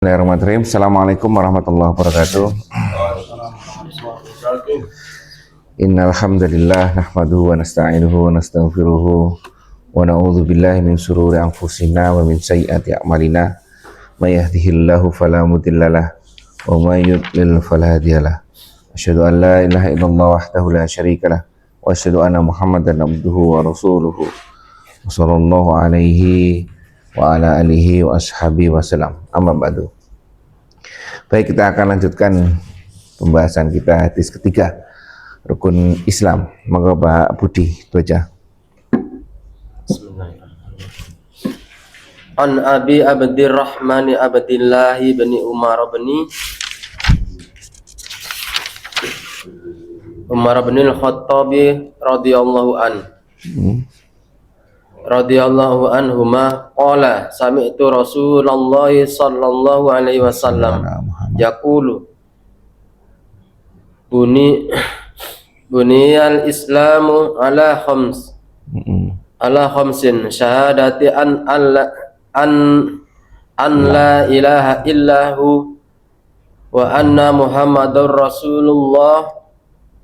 Bismillahirrahmanirrahim. Assalamualaikum warahmatullahi wabarakatuh. Innal hamdalillah nahmaduhu wa nasta'inuhu wa nastaghfiruhu wa na'udzu billahi min shururi anfusina wa min sayyiati a'malina. May yahdihillahu fala mudhillalah wa may yudlil fala hadiyalah. Asyhadu an la ilaha illallah wahdahu la syarikalah wa asyhadu anna Muhammadan abduhu wa rasuluhu. Sallallahu alaihi wa ala alihi wa ashabihi wasallam. Amma ba'du. Baik, kita akan lanjutkan pembahasan kita hadis ketiga rukun Islam. Maka Pak Budi baca. An Abi Abdirrahman Abdillah bin Umar bin Al-Khattab radhiyallahu anhuma qala sami'tu Rasulullah sallallahu alaihi wasallam yaqulu buniyal islamu ala khamsin syahadati an la ilaha illahu wa anna muhammadur rasulullah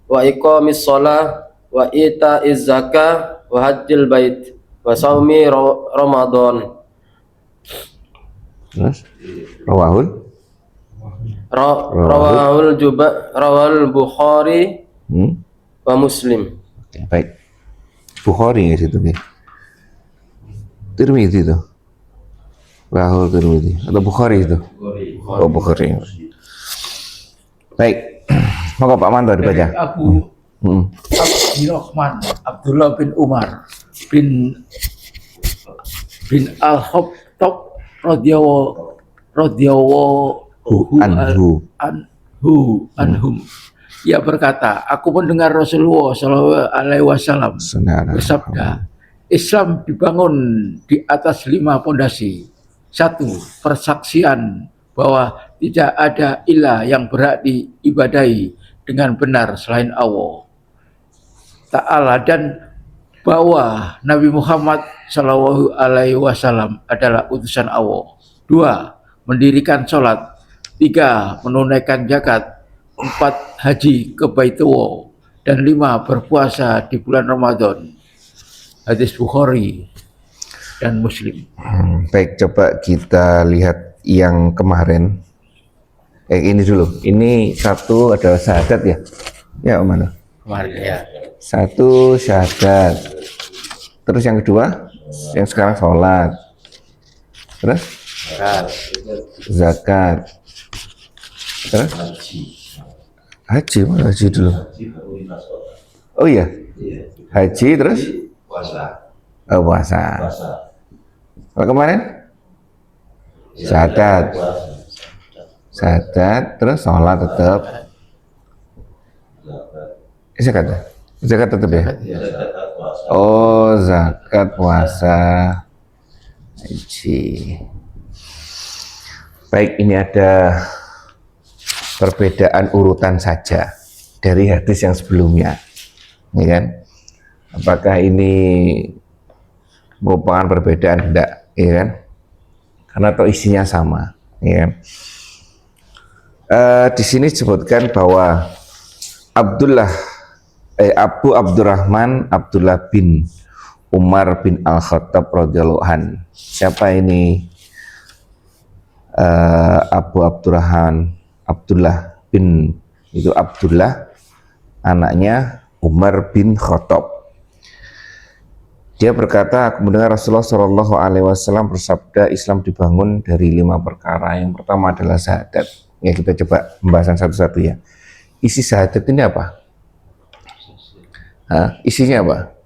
wa iqamis shalah wa ita'iz zakah wa hajjil bait wa saumi ramadan. Terus rawahul Bukhari wa Muslim. Oke, baik. Bukhari ya situ ya. Tirmidzi itu. Rahul Tirmidzi atau Bukhari itu? Oh, Bukhari. Baik. Monggo Pak Manto dibaca. Abdirrahman Abdullah bin Umar bin Al-Khattab radhiyallahu anhum. Ia berkata, aku mendengar Rasulullah sallallahu alaihi wasallam bersabda, Islam dibangun di atas 5 pondasi. 1. Persaksian bahwa tidak ada ilah yang berhak diibadahi dengan benar selain Allah Ta'ala, dan bahwa Nabi Muhammad sallallahu alaihi wasallam adalah utusan Allah. 2. Mendirikan sholat. 3. Menunaikan zakat. 4. Haji ke Baitullah. Dan 5. Berpuasa di bulan Ramadan. Hadis Bukhari dan Muslim. Baik, coba kita lihat yang kemarin. Ini dulu. Ini satu adalah syahadat ya. Ya, mana? Kemarin ya. Satu syahadat. Terus yang kedua, yang sekarang sholat. Terus zakat. Terus haji. Mana haji dulu? Oh iya, haji terus puasa. Kalau kemarin syahadat, terus sholat tetap. Zakat tetap ya. Oh, zakat, puasa, haji. Baik, ini ada perbedaan urutan saja dari hadis yang sebelumnya, ya kan? Apakah ini merupakan perbedaan? Tidak, ya kan? Karena atau isinya sama, ya kan? Di sini disebutkan bahwa Abu Abdurrahman Abdullah bin Umar bin Al-Khattab radhiyallahu an. Siapa ini? Abu Abdurrahman Abdullah bin itu Abdullah, anaknya Umar bin Khattab. Dia berkata, aku mendengar Rasulullah Shallallahu alaihi wasallam bersabda, Islam dibangun dari 5 perkara. Yang pertama adalah syahadat. Ya, kita coba pembahasan satu-satu ya. Isi syahadat ini apa? Isinya apa?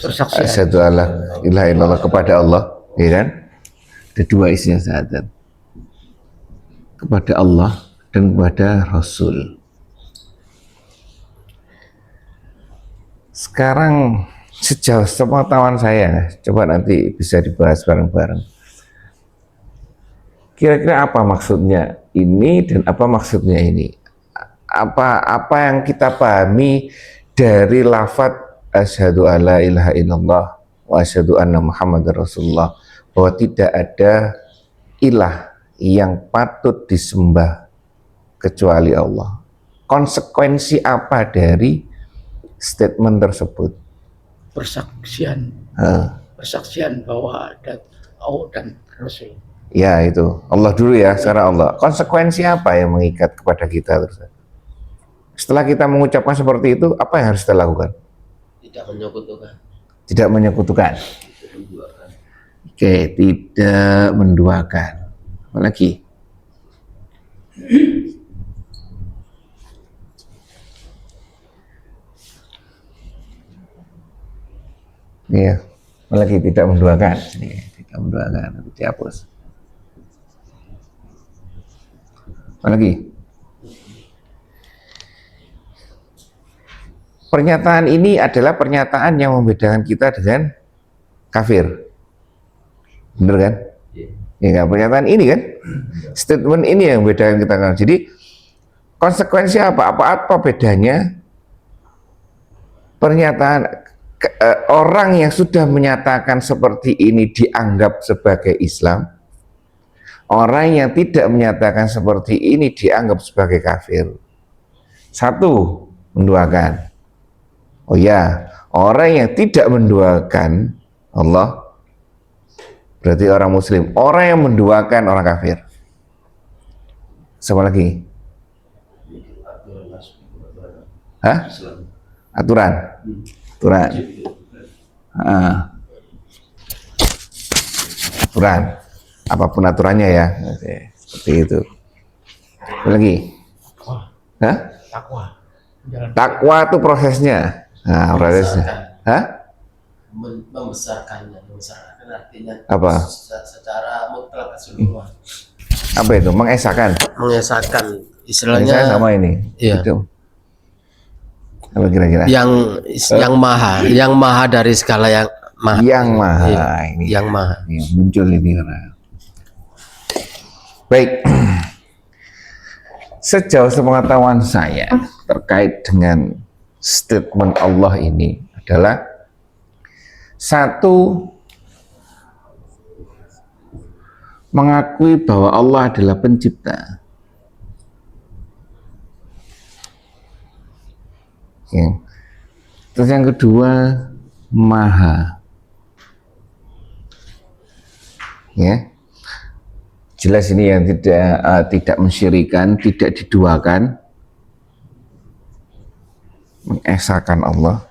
Persaksian. Asyhadu alla ilaha illallah, kepada Allah, ya kan? Ada 2 isinya syahadat. Kepada Allah dan kepada Rasul. Sekarang sejauh sepengetahuan saya, coba nanti bisa dibahas bareng-bareng. Kira-kira apa maksudnya ini dan apa maksudnya ini? Apa yang kita pahami dari lafadz asyhadu alla ilaha illallah wa asyhadu anna Muhammadar Rasulullah, bahwa tidak ada ilah yang patut disembah kecuali Allah. Konsekuensi apa dari statement tersebut? Persaksian bahwa ada Allah dan Rasul. Ya itu, Allah dulu ya, secara Allah. Konsekuensi apa yang mengikat kepada kita terus? Setelah kita mengucapkan seperti itu, apa yang harus kita lakukan? Tidak menyekutukan. Tidak menyekutukan. Oke, tidak menduakan. Apa lagi? Iya, apa lagi? Tidak menduakan. Tidak menduakan, dihapus. Apa lagi? Pernyataan ini adalah pernyataan yang membedakan kita dengan kafir. Bener kan? Ya kan? Pernyataan ini kan? Statement ini yang membedakan kita. Jadi konsekuensi apa? Apa bedanya pernyataan orang yang sudah menyatakan seperti ini dianggap sebagai Islam, orang yang tidak menyatakan seperti ini dianggap sebagai kafir? Satu, menduakan. Oh ya, orang yang tidak menduakan Allah berarti orang Muslim. Orang yang menduakan orang kafir. Siapa lagi? Hah? Aturan. Aturan. Apapun aturannya ya. Oke, seperti itu. Apa lagi? Hah? Takwa itu prosesnya. Nah, prosesnya. Hah? Membesarkan artinya Apa? secara mutlak keseluruhan. Apa itu? Mengesahkan. Mengesahkan Mengesahkan istilahnya sama ini. iya. Itu. Apa kira-kira? Yang maha dari segala yang maha. Yang maha. Iya, Ini. yang maha. Ini muncul ini. Baik. Sejauh sepengetahuan saya terkait dengan statement Allah ini adalah satu, mengakui bahwa Allah adalah pencipta. Ya. Terus yang kedua, maha. Ya. Jelas ini yang tidak mensyirikan, tidak diduakan, mengesahkan Allah.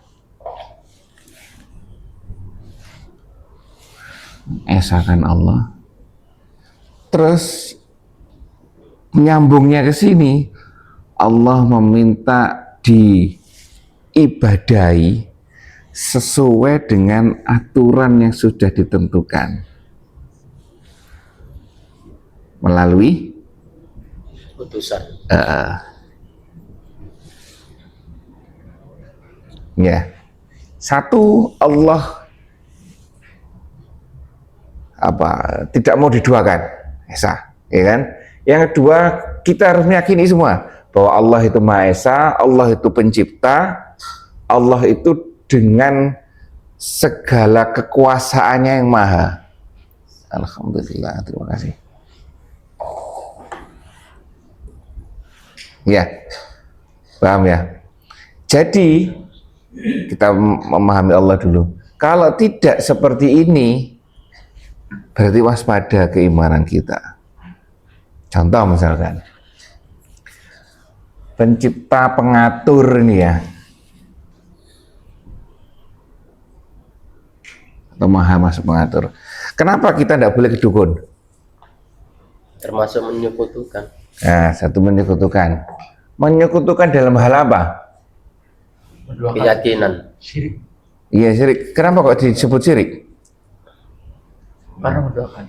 Mengesahkan Allah. Terus nyambungnya ke sini, Allah meminta diibadahi sesuai dengan aturan yang sudah ditentukan melalui Putusan. Ya, satu, Allah tidak mau diduakan, esa, ya kan? Yang kedua, kita harus meyakini semua bahwa Allah itu Maha Esa, Allah itu pencipta, Allah itu dengan segala kekuasaannya yang maha. Alhamdulillah, terima kasih. Ya, paham ya? Jadi kita memahami Allah dulu. Kalau tidak seperti ini, berarti waspada keimanan kita. Contoh misalkan, pencipta pengatur ini ya, atau maha masuk pengatur. Kenapa kita tidak boleh ke dukun? Termasuk menyekutukan. Nah, satu menyekutukan. Menyekutukan dalam hal apa? Keyakinan. Syirik. Iya, syirik. Kenapa kok disebut syirik? Karena mendoakan.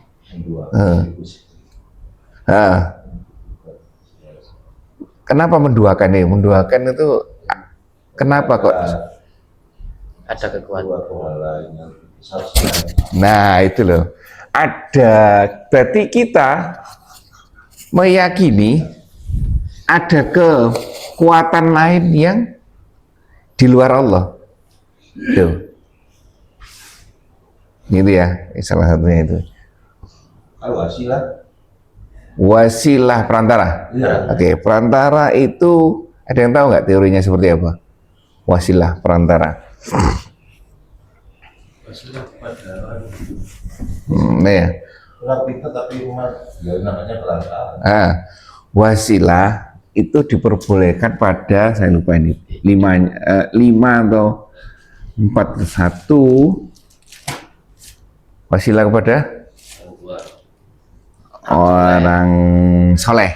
Kenapa menduakan nih? Menduakan itu kenapa kok? Ada kekuatan. Nah, itu loh. Berarti kita meyakini ada kekuatan lain yang di luar Allah. Tuh. Gitu ya, salah satunya itu. Al-wasilah. Wasilah perantara. Oke, perantara itu ada yang tahu nggak teorinya seperti apa? Wasilah perantara. Nah ya. Wasilah itu diperbolehkan pada, saya lupa ini, 5 atau 41 wasilah kepada orang soleh.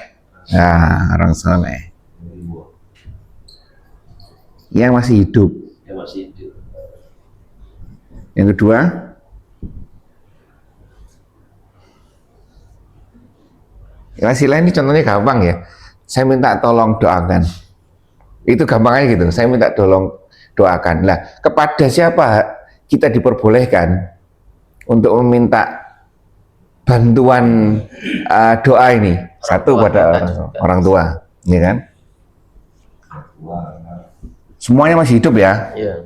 Nah, orang soleh yang masih hidup. Yang kedua, wasilah ini contohnya gampang ya. Saya minta tolong doakan. Itu gampangnya gitu. Saya minta tolong doakan. Nah, kepada siapa kita diperbolehkan untuk meminta bantuan doa ini? Satu pada orang tua, ya kan? Semuanya masih hidup ya? Iya.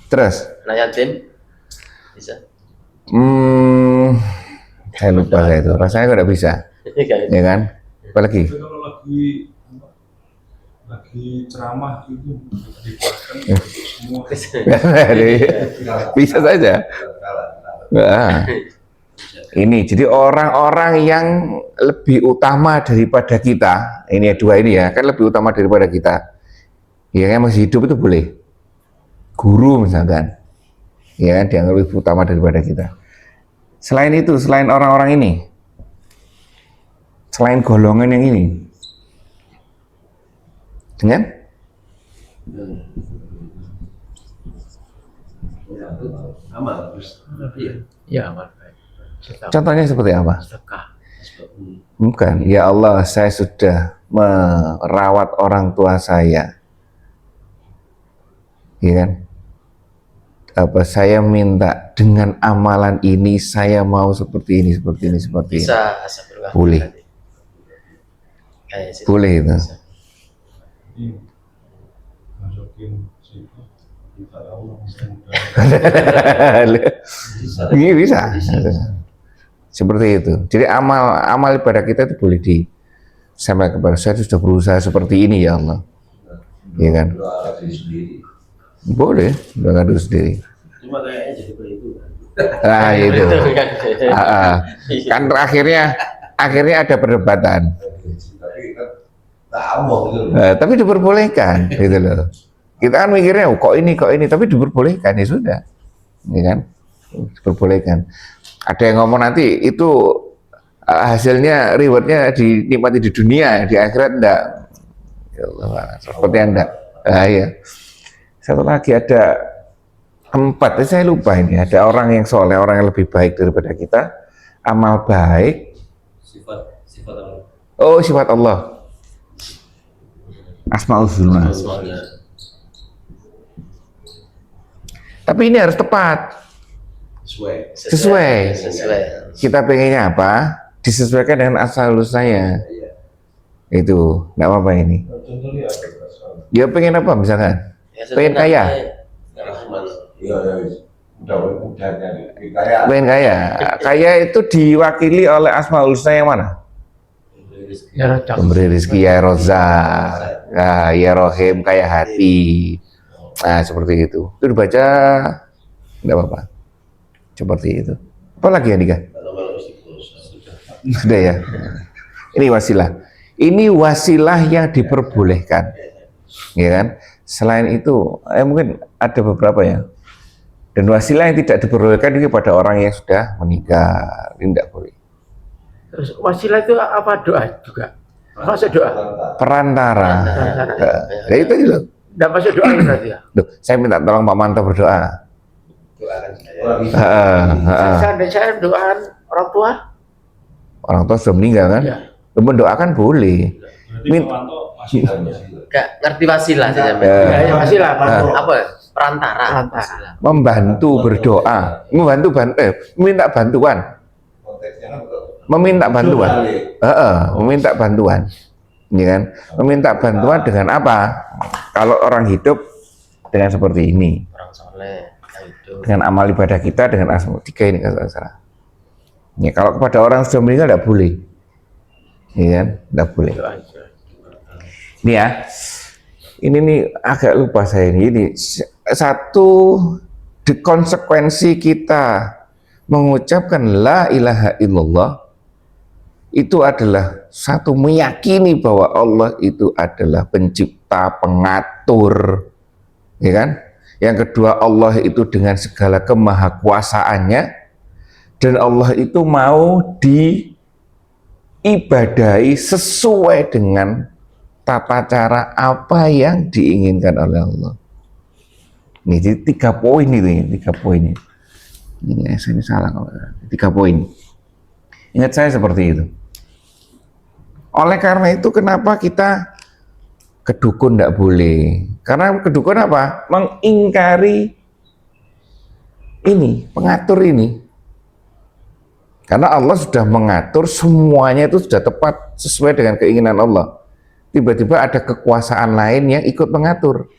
Terus? Anak yatim bisa. Saya lupa saya itu. Rasanya kok tidak bisa, ya kan? Apalagi? Kalau lagi ceramah itu semua bisa saja. Nah, ini jadi orang-orang yang lebih utama daripada kita, ini dua ini ya, kan lebih utama daripada kita, ya kan, masih hidup itu boleh. Guru misalkan, ya kan, dianggap lebih utama daripada kita. Selain itu, selain orang-orang ini, selain golongan yang ini, dengan Amal. Ya, amal baik. contohnya seperti apa? Sedekah. Bukan, ya Allah, saya sudah merawat orang tua saya, ya kan? Apa, saya minta dengan amalan ini saya mau seperti ini, seperti ini, seperti ini. Bisa astagfirullah. Boleh. Boleh itu. masukin situ kita Allah Ini bisa. Seperti itu. Jadi amal ibadah kita itu boleh sampai kepada saya sudah berusaha seperti ini ya Allah. Iya kan? Boleh, doa diri sendiri. Cuma kayaknya jadi begitu. Nah itu. Kan akhirnya ada perdebatan. Tapi diperbolehkan gitu loh. Kita kan mikirnya kok ini, tapi diperbolehkan, ya sudah, ya kan, diperbolehkan. Ada yang ngomong nanti itu hasilnya, rewardnya dinikmati di dunia, di akhirat enggak. Ya Allah, seperti enggak. Nah, ya. Satu lagi ada 4, saya lupa ini. Ada orang yang soleh, orang yang lebih baik daripada kita, amal baik. Sifat Allah. Oh, sifat Allah. Asmaul Husna. Tapi ini harus tepat. Sesuai. Kita pengennya apa? Disesuaikan dengan asal saya. Itu, nggak apa-apa ini. Dia pengen apa misalkan? Pengen kaya. Pengen kaya. Kaya itu diwakili oleh Asmaul Husna yang mana? Pemberi rezeki, ya Rozak, ya Rohim, kaya hati. Nah, seperti itu. Itu dibaca, enggak apa-apa. Seperti itu. Apa lagi ya, Dika? Sudah ya. Ini wasilah. Ini wasilah yang diperbolehkan. Ya kan? Selain itu, mungkin ada beberapa ya. Dan wasilah yang tidak diperbolehkan itu pada orang yang sudah meninggal. Ini tidak boleh. Terus wasilah itu apa, doa juga? Masuk doa? Perantara. Nah, itu juga. Tidak masuk doa berarti ya? Duh, saya minta tolong Pak Manto berdoa. Saya doakan orang tua. Orang tua sudah meninggal kan? Ya. Mendoakan boleh. Gak ngerti wasilah saja. Ya, wasilah. Apa? Perantara. Membantu berdoa. Meminta bantuan. Meminta bantuan. Meminta bantuan. Ya kan? Meminta bantuan dengan apa? Kalau orang hidup dengan seperti ini. Orang soleh. Dengan amal ibadah kita dengan asma 3 ini kalau salah. Ya, kalau kepada orang sudah meninggal tidak boleh, ya kan? Tidak boleh. Ini ya, ini nih agak lupa saya ini satu konsekuensi kita mengucapkan la ilaha illallah itu adalah satu meyakini bahwa Allah itu adalah pencipta, pengatur, ya kan? Yang kedua, Allah itu dengan segala kemahakuasaannya, dan Allah itu mau diibadahi sesuai dengan tata cara apa yang diinginkan oleh Allah. Ini jadi 3 poin itu ya, 3 poin ini. Ini saya salah kalau 3 poin. Ingat saya seperti itu. Oleh karena itu kenapa kita kedukun tidak boleh? Karena kedukun apa? Mengingkari ini, pengatur ini. Karena Allah sudah mengatur semuanya itu sudah tepat sesuai dengan keinginan Allah. Tiba-tiba ada kekuasaan lain yang ikut mengatur.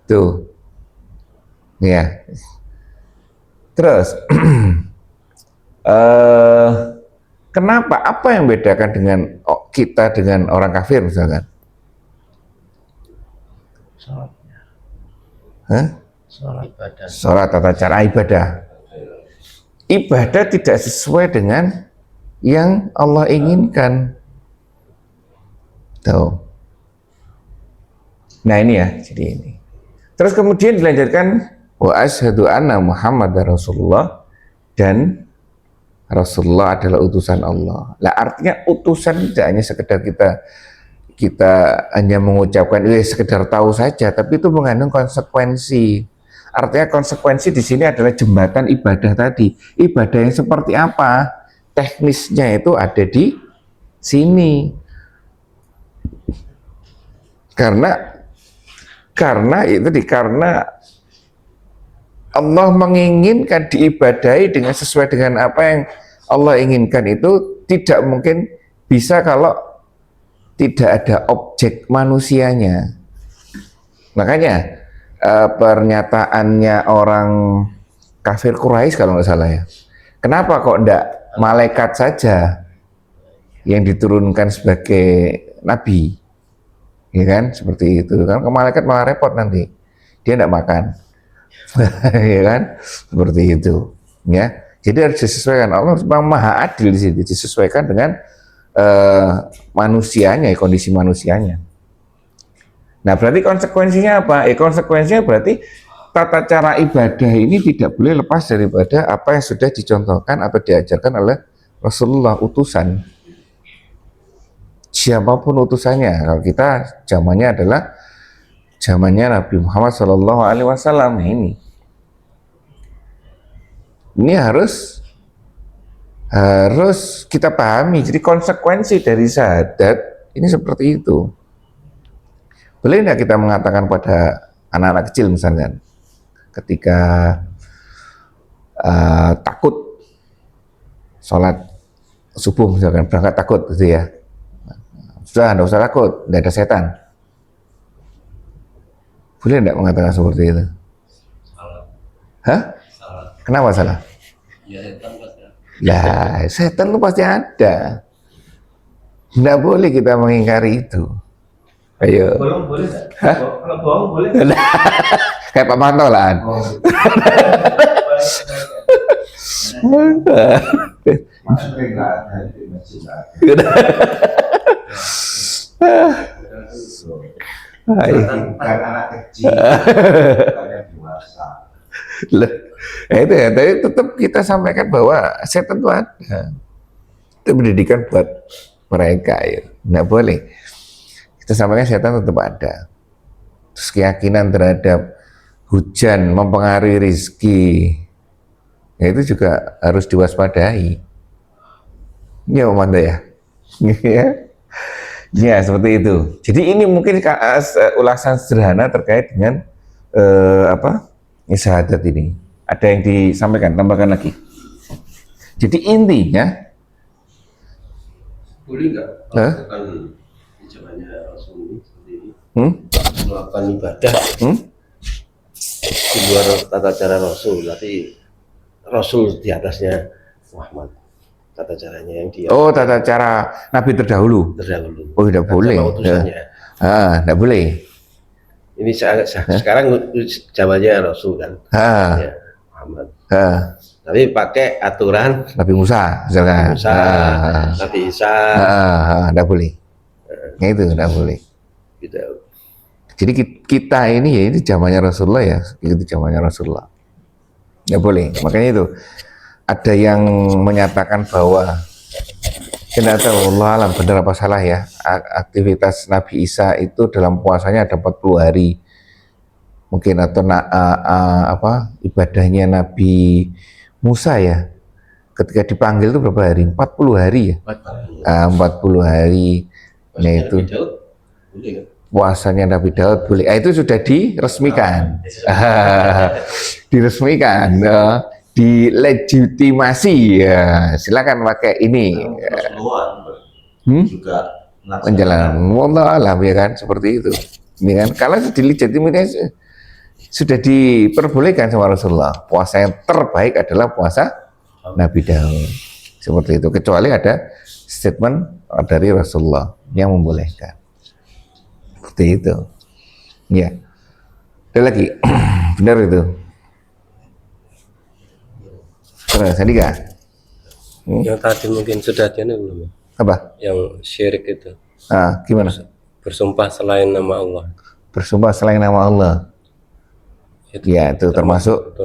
Tuh. Ya. Terus kenapa? Apa yang membedakan dengan kita dengan orang kafir misalkan? Sholatnya. Hah? Sholat ibadah. Sholat tata cara ibadah. Ibadah tidak sesuai dengan yang Allah inginkan. Tuh. Nah ini ya, jadi ini. Terus kemudian dilanjutkan wa asyhadu anna Muhammadar Rasulullah, dan Rasulullah adalah utusan Allah. Lah artinya utusan tidak hanya sekedar kita hanya mengucapkan sekedar tahu saja, tapi itu mengandung konsekuensi. Artinya konsekuensi di sini adalah jembatan ibadah tadi. Ibadah yang seperti apa? Teknisnya itu ada di sini. Karena Allah menginginkan diibadahi dengan sesuai dengan apa yang Allah inginkan, itu tidak mungkin bisa kalau tidak ada objek manusianya. Makanya pernyataannya orang kafir Quraisy kalau nggak salah ya, kenapa kok enggak malaikat saja yang diturunkan sebagai nabi, ya kan, seperti itu kan, ke malaikat malah repot nanti, dia enggak makan. Ya kan, seperti itu ya. Jadi harus disesuaikan. Allah memang maha adil di sini, disesuaikan dengan manusianya, kondisi manusianya. Nah berarti konsekuensinya apa? Konsekuensinya berarti tata cara ibadah ini tidak boleh lepas daripada apa yang sudah dicontohkan atau diajarkan oleh Rasulullah, utusan. Siapapun utusannya. Kalau kita zamannya adalah zamannya Nabi Muhammad SAW ini. Ini harus kita pahami. Jadi konsekuensi dari syahadat ini seperti itu. Boleh tidak kita mengatakan pada anak-anak kecil misalnya, ketika takut sholat subuh misalkan, berangkat takut gitu ya, sudah tidak usah takut, tidak ada setan. Boleh tidak mengatakan seperti itu? Salah. Hah? Salah. Kenapa salah? Ya setan pasti ada. Ya, setan itu pasti ada. Tidak boleh kita mengingkari itu. Ayo. Bohong boleh nggak? Hah? Kalau bohong boleh? Kayak Pak Manto lah. Maksudnya nggak ada di masjid, nggak ada. Bukan anak kecil, bukan yang dewasa. Loh, itu ya, tapi tetap kita sampaikan bahwa setan itu ada. Itu pendidikan buat mereka ya. Nggak boleh. Kita sampaikan setan tetap ada. Terus keyakinan terhadap hujan mempengaruhi rizki, ya itu juga harus diwaspadai. Ya Pak Manto ya. Ya seperti itu. Jadi ini mungkin ulasan sederhana terkait dengan syahadat ini. Ada yang disampaikan, tambahkan lagi. Jadi intinya, Boleh nggak melakukan di zamannya Rasul ini seperti ini, melakukan ibadah di luar tata cara Rasul, tapi Rasul di atasnya Muhammad. Tata caranya yang dia Oh, tata cara Nabi terdahulu. terdahulu. Oh, tidak boleh. Sama utusannya. Tidak boleh. Ini sekarang zamannya Rasul kan. Ya, Muhammad. Tapi pakai aturan Nabi Musa, misalkan. Musa, Nabi Isa. Tidak boleh. Itu tidak boleh. Gitu. Jadi kita ini ya itu zamannya Rasulullah ya, itu zamannya Rasulullah. Tidak boleh. Makanya itu ada yang menyatakan bahwa tidak tahu Allah alam benar apa salah ya, aktivitas Nabi Isa itu dalam puasanya ada 40 hari mungkin, atau ibadahnya Nabi Musa ya ketika dipanggil itu berapa hari? 40 hari ya. 40 hari. Nah itu puasanya Nabi Daud boleh. Itu sudah diresmikan. Diresmikan. Dilegitimasi ya, silakan pakai ini. Juga Menjalankan, wallah alam ya kan, seperti itu. Ini kan, kalau dilegitimasi sudah diperbolehkan sama Rasulullah. Puasa yang terbaik adalah puasa Nabi Daud. Seperti itu, kecuali ada statement dari Rasulullah yang membolehkan. Seperti itu. Ya. Ada lagi, benar itu. Terus, Andika? Yang tadi mungkin sudah ada belum? Apa? Yang syirik itu. Gimana? Bersumpah selain nama Allah. Bersumpah selain nama Allah. Ya, itu termasuk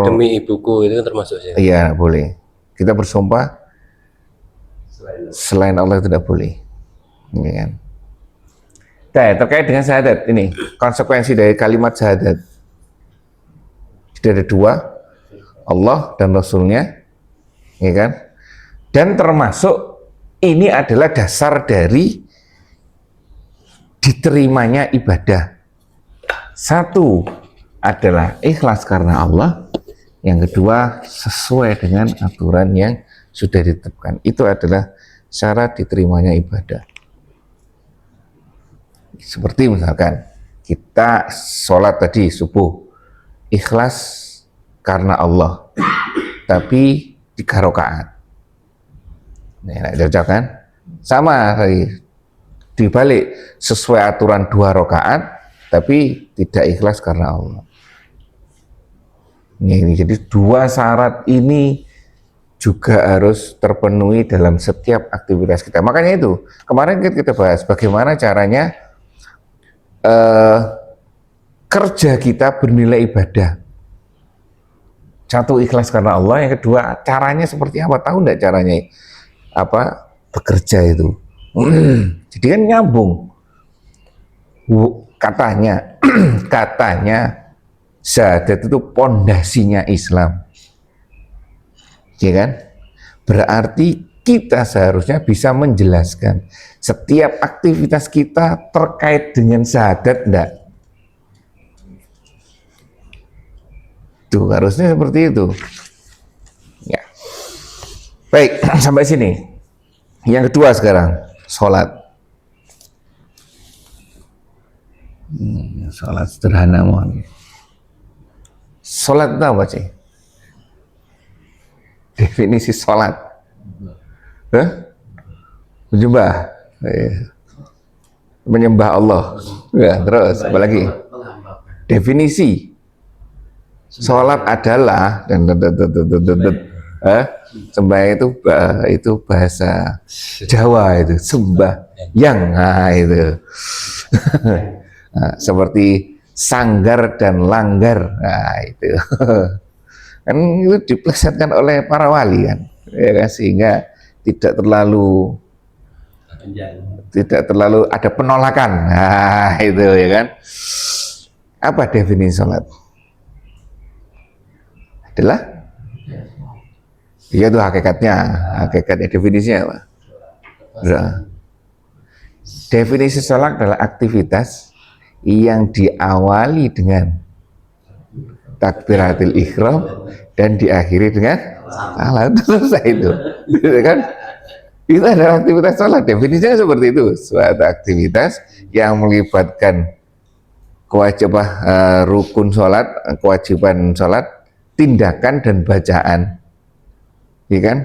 demi ibuku itu termasuk syirik. Iya, boleh. Kita bersumpah selain Allah itu tidak boleh. Ini kan. Nah, terkait dengan syahadat ini, konsekuensi dari kalimat syahadat. Jadi ada dua, Allah dan Rasulnya, ya kan? Dan termasuk ini adalah dasar dari diterimanya ibadah. Satu adalah ikhlas karena Allah, yang kedua sesuai dengan aturan yang sudah ditetapkan. Itu adalah syarat diterimanya ibadah. Seperti misalkan kita sholat tadi subuh, ikhlas karena Allah, tapi 3 rakaat. Nah, cocok kan? Sama tadi, dibalik sesuai aturan 2 rakaat, tapi tidak ikhlas karena Allah. Ini jadi 2 syarat ini juga harus terpenuhi dalam setiap aktivitas kita. Makanya itu kemarin kita bahas bagaimana caranya kerja kita bernilai ibadah. Satu, ikhlas karena Allah. Yang kedua, caranya seperti apa? Tahu enggak caranya bekerja itu? Jadi kan nyambung. Katanya syahadat itu pondasinya Islam. Ya kan? Berarti kita seharusnya bisa menjelaskan setiap aktivitas kita terkait dengan syahadat enggak? Tuh, harusnya seperti itu. Ya. Baik, sampai sini. Yang kedua sekarang, sholat. Sholat sederhana mohon. Sholat itu apa sih? Definisi sholat. Menyembah. Menyembah Allah. Ya, terus apa lagi? Definisi sholat adalah sembah itu bahasa Jawa itu sembah yang itu seperti sanggar dan langgar, itu kan itu diplesetkan oleh para wali kan, ya kan, sehingga tidak terlalu ada penolakan. Itu ya kan. Apa definisi sholat? Adalah itu hakikatnya definisinya apa? Definisi sholat adalah aktivitas yang diawali dengan takbiratul ihram dan diakhiri dengan salat. Selesai itu, gitu kan? Itu adalah aktivitas sholat. Definisinya seperti itu, suatu aktivitas yang melibatkan kewajiban rukun sholat, kewajiban sholat tindakan dan bacaan, ya kan?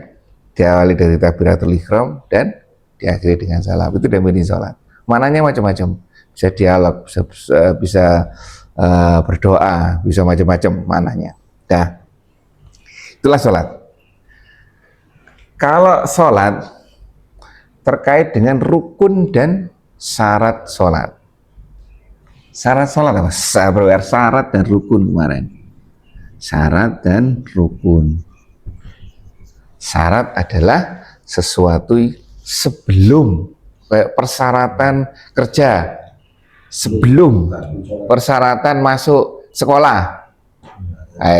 Diawali dari takbiratul ihram dan diakhiri dengan salam. Itu definisi sholat. Mananya macam-macam, bisa dialog, bisa berdoa, bisa macam-macam mananya. Nah, itulah sholat. Kalau sholat terkait dengan rukun dan syarat sholat. Syarat sholat apa? Syarat dan rukun kemarin. Syarat dan rukun. Syarat adalah sesuatu sebelum, kayak persyaratan kerja, sebelum persyaratan masuk sekolah.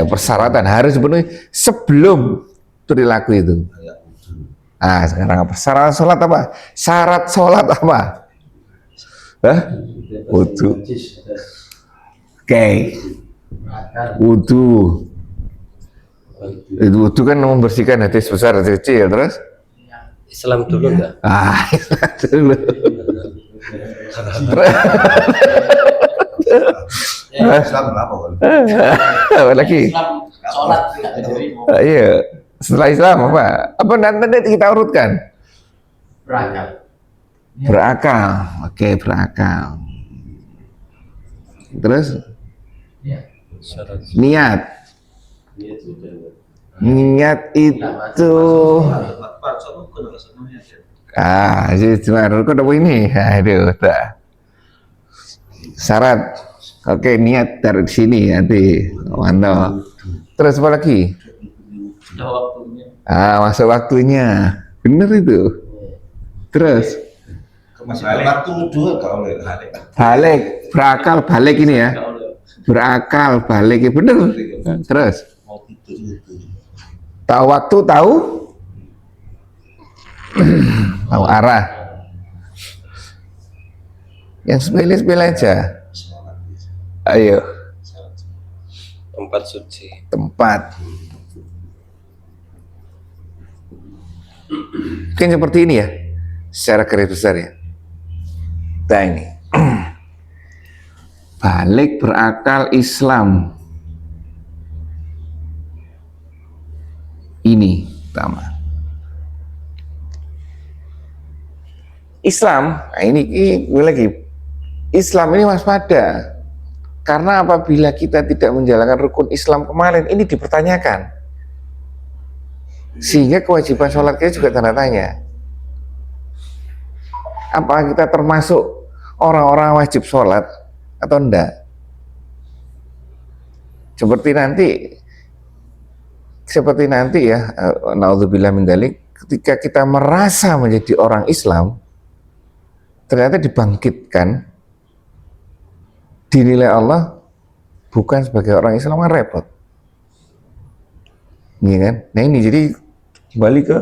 Persyaratan harus dipenuhi sebelum itu dilaku itu. Nah, sekarang apa? Syarat sholat apa? Syarat sholat apa? Hah? Wudu. Oke. Wudu. Itu wudu kan membersihkan hadis besar, hadis kecil, terus? Islam dulu enggak? Islam dulu. Islam berapa? Apa lagi? Sholat. Iya. Setelah Islam apa? Apa nanti kita urutkan? Berakal. Berakal. Oke, berakal. Terus? Syarat. Niat. Niat itu cuma rukun apa ini? Aduh, tak. Syarat. Oke, niat dari sini nanti. Mantap. Terus apa lagi? Masuk waktunya. Bener itu. Terus? Masih waktu dua kalau Balik, berakal balik ini ya. Berakal balik, bener. Terus? Tahu waktu, tahu tahu arah. Yang sepele-sepele aja. Ayo. Tempat suci. Tempat. Mungkin seperti ini ya, secara garis besar ya. Nah ini. Balik berakal Islam. Ini pertama. Islam, nah ini lagi. Islam ini waspada. Karena apabila kita tidak menjalankan rukun Islam kemarin, ini dipertanyakan. Sehingga kewajiban sholat kita juga tanda tanya. Apakah kita termasuk orang-orang wajib sholat atau enggak? Seperti nanti ya, naudzubillah min dzalik, ketika kita merasa menjadi orang Islam, ternyata dibangkitkan, dinilai Allah bukan sebagai orang Islam, kan repot. Iya kan? Nah ini jadi kembali ke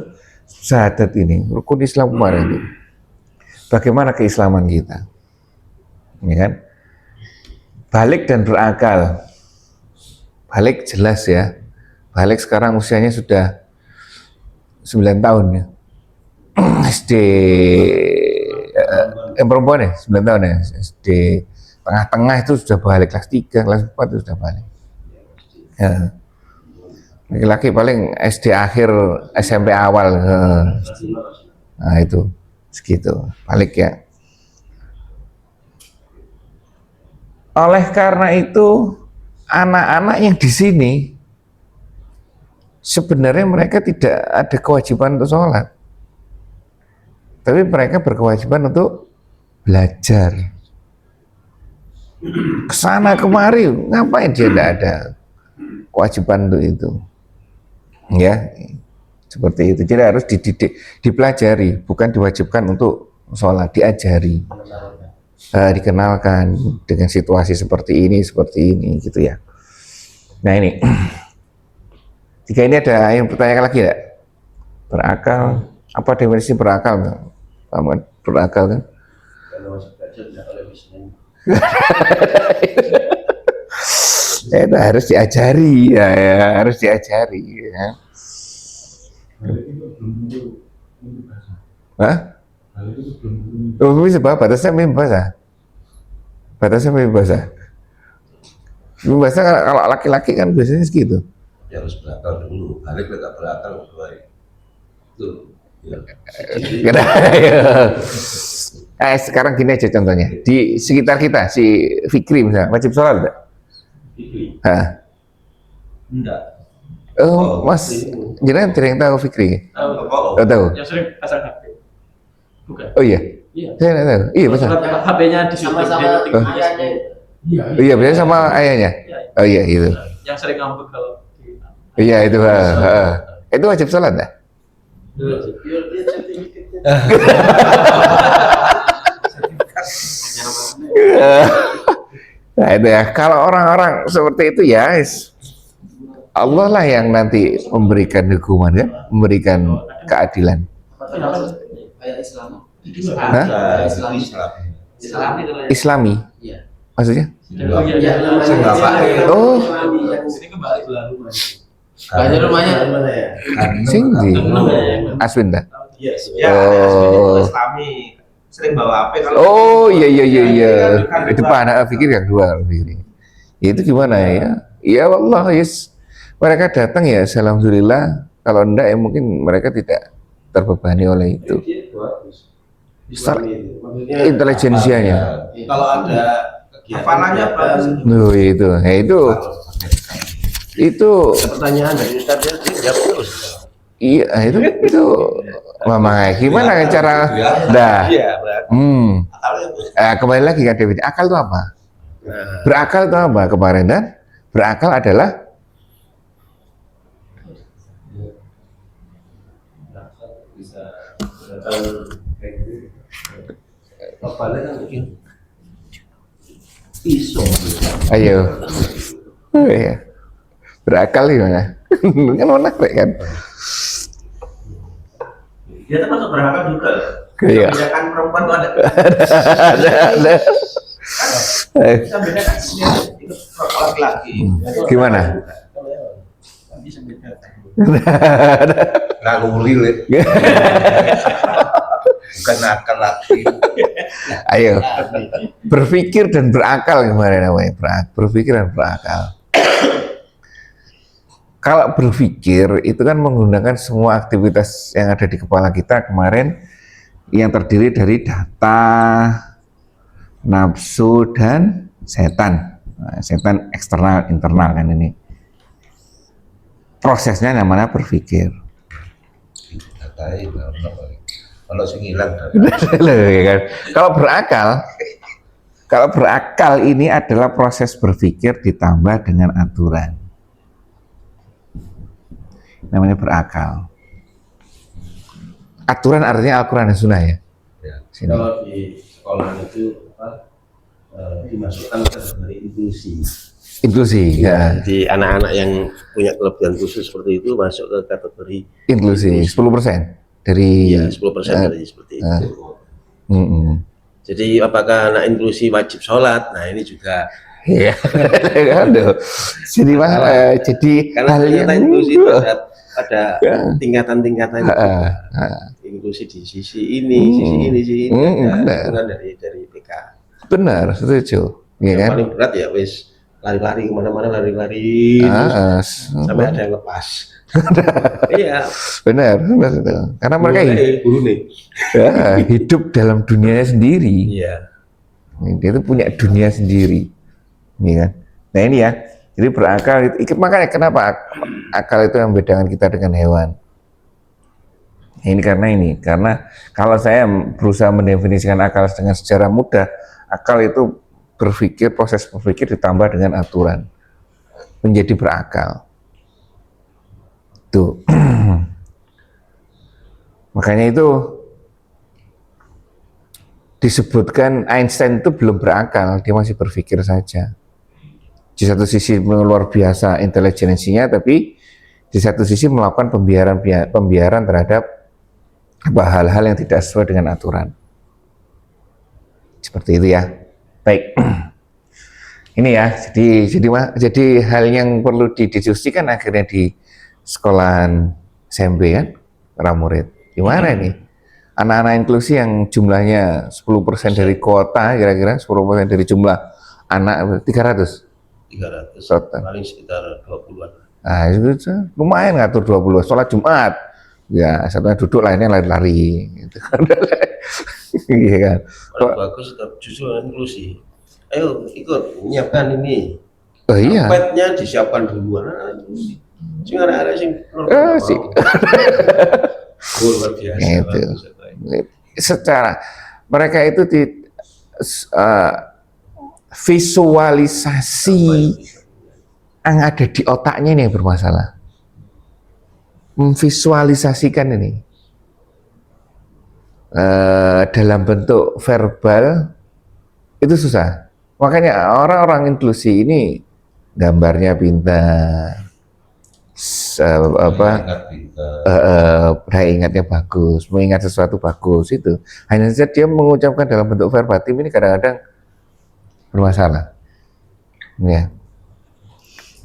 syahadat ini, rukun Islam kemarin ini. Bagaimana keislaman kita? Ya kan? Balik dan berakal. Balik jelas ya. Balik sekarang usianya sudah 9 tahun ya. SD perempuan ya, 9 tahun ya. SD tengah-tengah itu sudah balik, kelas 3, kelas 4 itu sudah balik. Ya. Laki-laki paling SD akhir, SMP awal. Nah itu segitu, balik ya. Oleh karena itu anak-anak yang di sini sebenarnya mereka tidak ada kewajiban untuk sholat, tapi mereka berkewajiban untuk belajar. Kesana kemari, ngapain dia tidak ada kewajiban untuk itu? Ya, seperti itu. Jadi harus dididik, dipelajari, bukan diwajibkan untuk sholat, diajari, dikenalkan dengan situasi seperti ini, gitu ya. Nah ini, jika ini ada yang bertanya lagi ya, berakal, apa definisi berakal? Berakal kan? Itu harus diajari ya, harus diajari ya. Hah? Bisa batasnya mimpi bahasa. Batasnya mimpi bahasa. Mimpi bahasa kalau laki-laki kan biasanya segitu. dia harus berakal dulu, balik nggak berakal baik. Tuh. Ya. Sekarang gini aja contohnya. Di sekitar kita, si Fikri misalnya, wajib sholat enggak? Fikri? Enggak. Oh, Mas, jangan tidak yang tahu Fikri? Tahu. Tahu. Yang sering pasang HP. Bukan. Oh iya? Iya. Saya nggak tahu. Iya, pasang. HP-nya di Sama-sama ayahnya. Iya, biasanya sama ayahnya. Oh iya, itu. Yang sering ngambek kalau Iya, itu. Itu wajib sholat enggak? Nah itu ya, kalau orang-orang seperti itu ya Allah lah yang nanti memberikan hukuman ya, memberikan keadilan. Kayak Islam. Hah? Islami? Maksudnya? Oh, ini kembali ke lalu. Banyak rumahnya. sing di Aswin dah. Ya, Oh. Islami sering bawa HP kalau Oh iya. Itu Pak anak pikir yang dua pikir. Ya, itu gimana ya? Ya Allah, yes. Mereka datang ya, alhamdulillah. Kalau enggak ya mungkin mereka tidak terbebani oleh itu. Secara intelijensianya. Kalau ada hafalannya bagus. Nuh, itu. Nah, itu pertanyaan dari Ustaz dia jawab terus. iya itu mama gimana cara dah. Iya, berarti. Kembali lagi kan David, akal itu apa? Berakal itu apa kemarin dan berakal adalah Bisa pisau. ayo. Oh, iya. Berakal gimana? Kan menarik kan? Dia termasuk berakal juga. Iya. Bedakan perempuan tuh ada. Ada. Bisa bedakan itu laki-laki. Gimana? Bisa bedakan. Nggak ngulir. Bukan akal lagi. Ayo. Berpikir dan berakal gimana namanya? Berpikir dan berakal. Kalau berpikir itu kan menggunakan semua aktivitas yang ada di kepala kita kemarin yang terdiri dari data, nafsu, dan setan. Nah, setan eksternal, internal kan ini. Prosesnya namanya berpikir. Kalau sing hilang. Loh, ya kan? Kalau berakal ini adalah proses berpikir ditambah dengan aturan. Namanya berakal. Aturan artinya Al-Quran dan Sunnah ya. Sini. Kalau di sekolah itu dimasukkan kategori inklusi. Inklusi, ya. Jadi anak-anak yang punya kelebihan khusus seperti itu masuk ke kategori Inklusi 10% dari. ya 10% dari seperti itu. Jadi apakah anak inklusi wajib sholat? Nah ini juga. Iya. Aduh. Jadi jadi Karena hal yang ternyata inklusi itu ada tingkatan-tingkatan. Inklusi di sisi ini, sisi ini. Ada hubungan dari PK. Benar, setuju. Iya Yang kan? paling berat ya wis lari-lari kemana-mana lari-lari sampai ada yang lepas. Iya. Benar itu. Karena mereka hidup dalam dunianya sendiri. Iya. Dia itu punya dunia sendiri, ya kan? Nah ini ya, jadi berakal itu makanya kenapa akal itu yang membedakan kita dengan hewan. Karena kalau saya berusaha mendefinisikan akal dengan secara mudah, akal itu berpikir, proses berpikir ditambah dengan aturan menjadi berakal. Tuh. Makanya itu disebutkan Einstein itu belum berakal, dia masih berpikir saja. Di satu sisi luar biasa intelijensinya, tapi di satu sisi melakukan pembiaran terhadap hal-hal yang tidak sesuai dengan aturan. Seperti itu ya. Baik. Ini ya, jadi hal yang perlu didiskusikan akhirnya di sekolahan SMP kan, para murid. Gimana ini? Anak-anak inklusi yang jumlahnya 10% dari kuota, kira-kira 10% dari jumlah anak 300 300, total. paling sekitar 20-an. Nah, itu lumayan ngatur 20 sholat Jumat. Ya, satunya duduk, lainnya lari-lari. Gitu kan. Iya kan. Kalau bagus justru inklusi. Ayo ikut menyiapkan ini. Oh iya. Petnya disiapkan duluan. Sing arek-arek sing Sih. luar biasa. Itu. Bagus. Secara mereka itu visualisasi yang ada di otaknya ini yang bermasalah. Memvisualisasikan ini dalam bentuk verbal itu susah. Makanya orang-orang inklusi ini gambarnya pintar, daya ingatnya bagus, mengingat sesuatu bagus itu. Hanya saja dia mengucapkan dalam bentuk verbatim ini kadang-kadang bermasalah. Ya.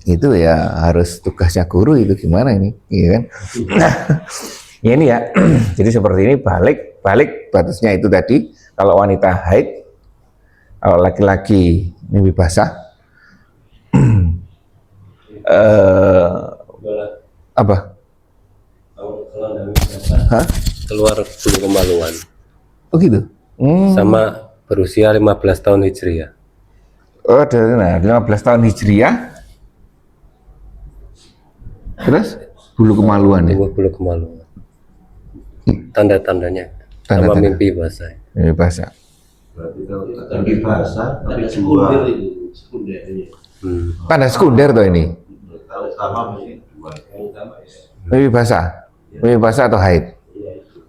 Itu ya harus tugasnya guru itu gimana ini, iya kan? Nah, ya ini ya. Jadi seperti ini balik batasnya itu tadi. Kalau wanita haid, kalau laki-laki mimpi basah, apa? Hah? Keluar bulu kemaluan. Oh gitu. Sama berusia 15 tahun Hijriah. Oh, nah 15 tahun Hijriah. Terus bulu kemaluan ya. Bulu kemaluan. Tanda-tandanya. Sama Tanda-tanda. mimpi basah. Mimpi basah. Berarti kalau tadi bahasa tapi sekunder itu sekunder ini. Tanda sekunder tuh ini. Kalau utama mesti dua. Yang utama ya. Mimpi basah atau haid.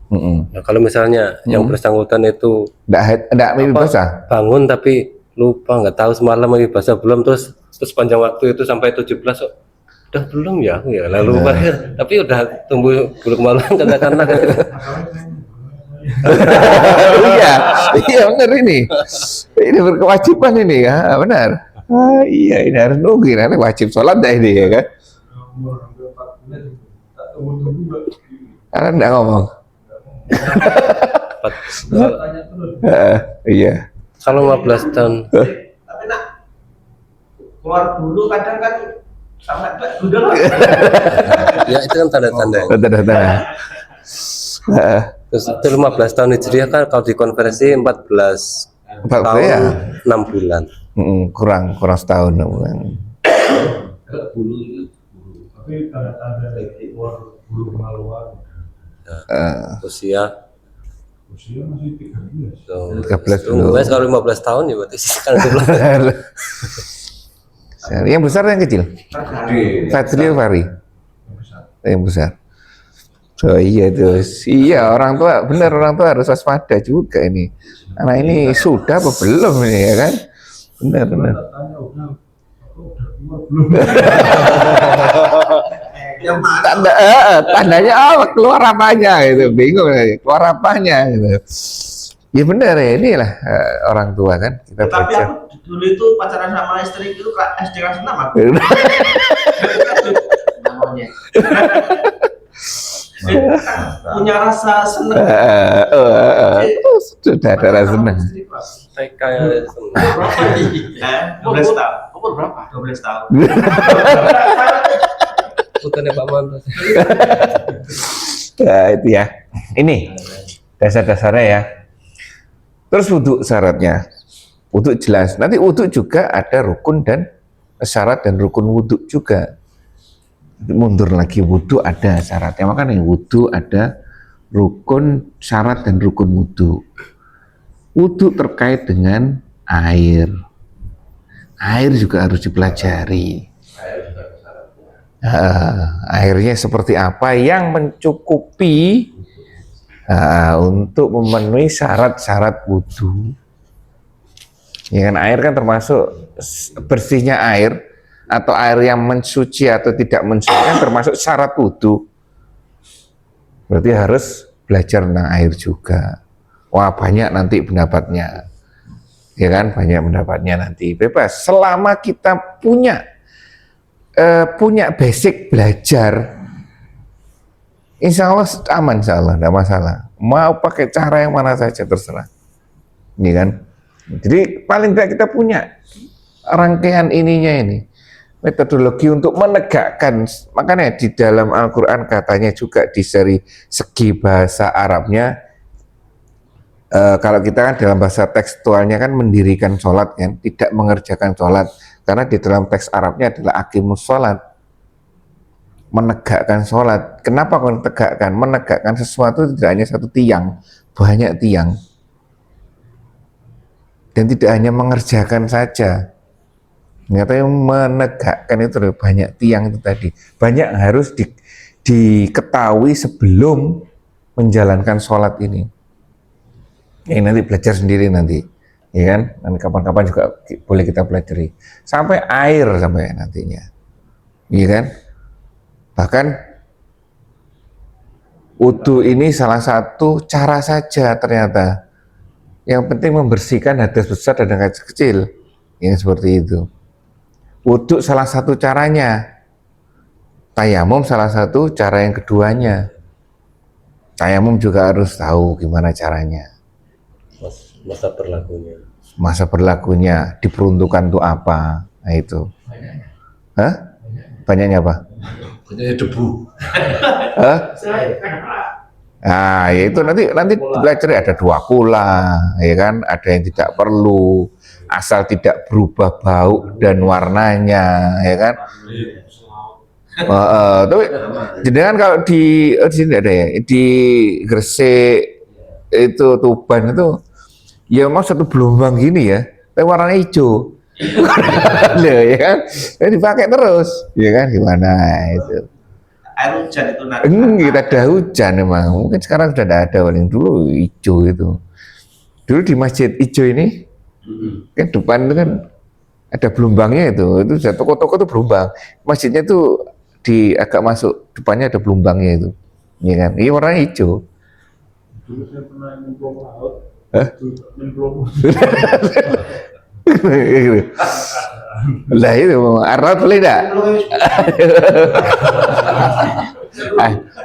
Nah, kalau misalnya yang bersangkutan itu Enggak mimpi basah. bangun tapi lupa, nggak tahu semalam mimpi basah belum, terus panjang waktu itu sampai 17 kok udah belum ya, lalu akhir tapi udah tumbuh bulu kemaluan katakanlah kan. Iya benar ini berkewajiban ini ya, benar. Iya ini harus nunggu, nanti wajib sholat dah ini ya kan. Karena enggak ngomong. Iya. Kalau 15 tahun Tapi nak keluar dulu kadang kan sampai udah lah. ya itu kan tanda-tanda. Tanda-tanda. Terus itu 15 tahun Hijriah kan kalau dikonversi 14 tahun Ya. 6 bulan. Kurang setahun. Tapi tanda-tanda keluar bulu kemaluan. Usia Masih 13. 13 dulu. kalau 15 tahun ya berarti kan Yang besar yang kecil? Fadli Fari. Yang besar. Oh iya itu. Iya orang tua harus waspada juga ini. Anak ini sudah apa belum ini ya kan? Benar. Tanya udah keluar belum? Yang mana? Tandanya keluar apanya gitu, bingung keluar apanya gitu. Ya benar ya, inilah orang tua kan kita Tapi belajar. aku dulu itu pacaran sama istri itu SD kelas 6 aku. Namanya. Punya rasa senang. Sudah ada rasa senang. TK ya. 12 tahun. Umur berapa? 12 tahun. Bukannya Pak Manto. Ya, itu ya. Ini dasar-dasarnya ya. Terus wudhu syaratnya. Wudhu jelas. Nanti wudhu juga ada rukun dan syarat dan rukun wudhu juga. Mundur lagi wudhu ada syaratnya. Makanya wudhu ada rukun syarat dan rukun wudhu. Wudhu terkait dengan air. Air juga harus dipelajari. Airnya seperti apa yang mencukupi untuk memenuhi syarat-syarat wudhu. Ya kan, air kan termasuk bersihnya air atau air yang mensuci atau tidak mensuci kan termasuk syarat wudhu. Berarti harus belajar tentang air juga. Wah banyak nanti pendapatnya, ya kan, banyak pendapatnya nanti. Bebas selama kita punya basic belajar, insya Allah aman, insya Allah tidak masalah. Mau pakai cara yang mana saja terserah, ini kan. Jadi paling tidak kita punya rangkaian ininya ini, metodologi untuk menegakkan. Makanya di dalam Al-Quran katanya juga di segi bahasa Arabnya, kalau kita kan dalam bahasa tekstualnya kan mendirikan sholat kan, tidak mengerjakan sholat, karena di dalam teks Arabnya adalah aqimus sholat, menegakkan sholat. Kenapa menegakkan? Menegakkan sesuatu tidak hanya satu tiang, banyak tiang, dan tidak hanya mengerjakan saja. Ternyata yang menegakkan itu banyak tiang itu tadi, banyak harus diketahui sebelum menjalankan sholat ini. Ya nanti belajar sendiri nanti, ya kan? Nanti kapan-kapan juga boleh kita pelajari. Sampai air sampai nantinya, ya kan? Bahkan wudu ini salah satu cara saja ternyata. Yang penting membersihkan hadas besar dan hadas kecil, yang seperti itu. Wudhu salah satu caranya, tayamum salah satu cara yang keduanya. Tayamum juga harus tahu gimana caranya. Masa berlakunya. Masa berlakunya diperuntukkan untuk apa? Nah itu. Hah? Banyaknya apa? Banyaknya debu. Hah? Nah, ya itu nanti belajar ada 2 kula, ya kan? Ada yang tidak perlu, asal tidak berubah bau dan warnanya, ya kan? Tapi jenengan kalau di sini ada ya, di Gresik itu Tuban itu, ya mau satu gelombang gini ya, tapi warnanya hijau, loh, ya kan? Dipakai terus, ya kan? Gimana itu? Air hujan itu nanti. Kita ada hujan emang. Mungkin sekarang sudah ada, paling dulu hijau itu. Dulu di masjid hijau ini, kan depan itu kan ada belumbangnya itu toko-toko itu belumbang. Masjidnya itu di agak masuk depannya ada belumbangnya itu, ya kan? Ini warnanya hijau. Dulu saya pernah nyemplung laut. Hah? Nyemplung. Lah itu air boleh enggak?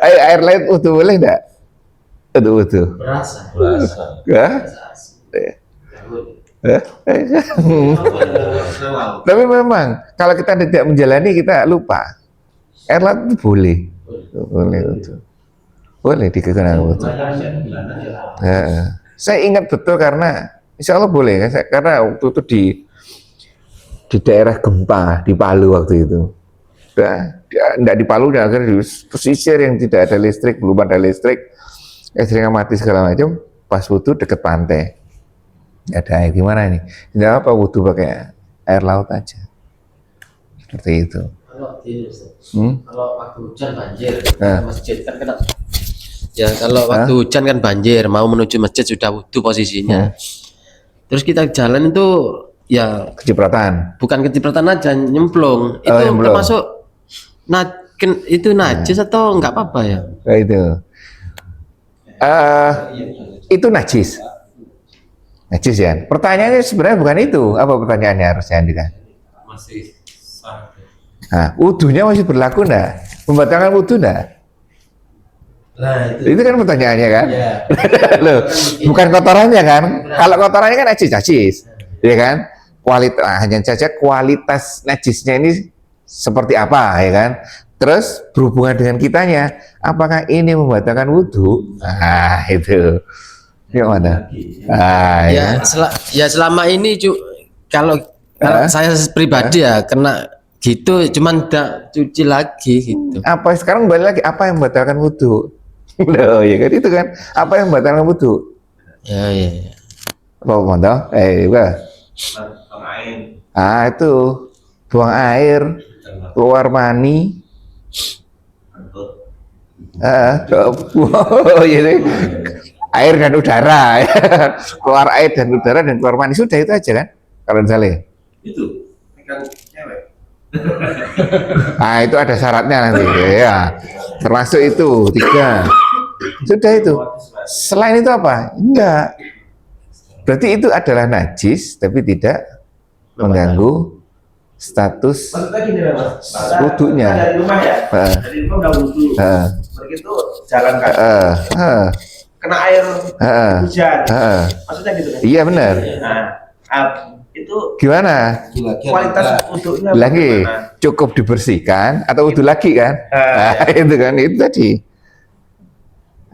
Air laut utuh boleh enggak? Utuh. Berasa. Tapi memang kalau kita tidak menjalani kita lupa. Air laut itu boleh itu. Boleh digunakan utuh. Saya ingat betul karena insya Allah boleh, karena waktu itu di daerah gempa di Palu waktu itu. Tidak di Palu, dan akhirnya di pesisir yang tidak ada listrik, belum ada listrik, istrinya mati segala macam. Pas wudu deket pantai, ada air, gimana ini? Tidak apa, wudu pakai air laut aja, seperti itu. Kalau waktu hujan banjir, masjid kan kena. Ya kalau waktu hujan kan banjir, mau menuju masjid sudah wudu posisinya. Terus kita jalan itu ya Kecipratan. bukan kecipratan aja, nyemplung. Itu nyemplung. termasuk itu najis atau enggak apa-apa ya? Itu najis. Najis ya. Pertanyaannya sebenarnya bukan itu. Apa pertanyaannya harusnya Andika? Masih sah. Nah, wudunya masih berlaku enggak? Membatalkan wudu enggak? Nah, Itu kan pertanyaannya kan? Ya. Loh, bukan kotorannya kan? Kalau kotorannya kan najis, ya kan? Hanya saja kualitas najisnya ini seperti apa, ya kan? Terus berhubungan dengan kitanya, apakah ini membatalkan wudhu? Nah, itu. Gimana? Ah, Ya, selama ini kalau saya pribadi ya kena gitu, cuman tidak cuci lagi gitu. Apa sekarang balik lagi? Apa yang membatalkan wudhu? Loh, ya kan itu kan? Apa yang membatalkan wudhu? Ya. Apa mantap? Itu buang air, keluar mani. Air dan udara, keluar air dan udara dan keluar mani, sudah itu aja kan? Kalau misalnya Itu pegang cewek. Nah itu ada syaratnya nanti ya, termasuk itu 3. Sudah itu. Selain itu apa? Enggak. Berarti itu adalah najis tapi tidak mengganggu status Maksudnya gini Mas. wudunya. Dari rumah ya. Dari rumah udah wudu. Begitu jalan kaki. Kena air hujan. Maksudnya gitu kan? Iya benar. Nah, itu Gimana? kualitas wudhunya Lagi bagaimana? cukup dibersihkan atau wudhu lagi kan? Nah, itu kan itu tadi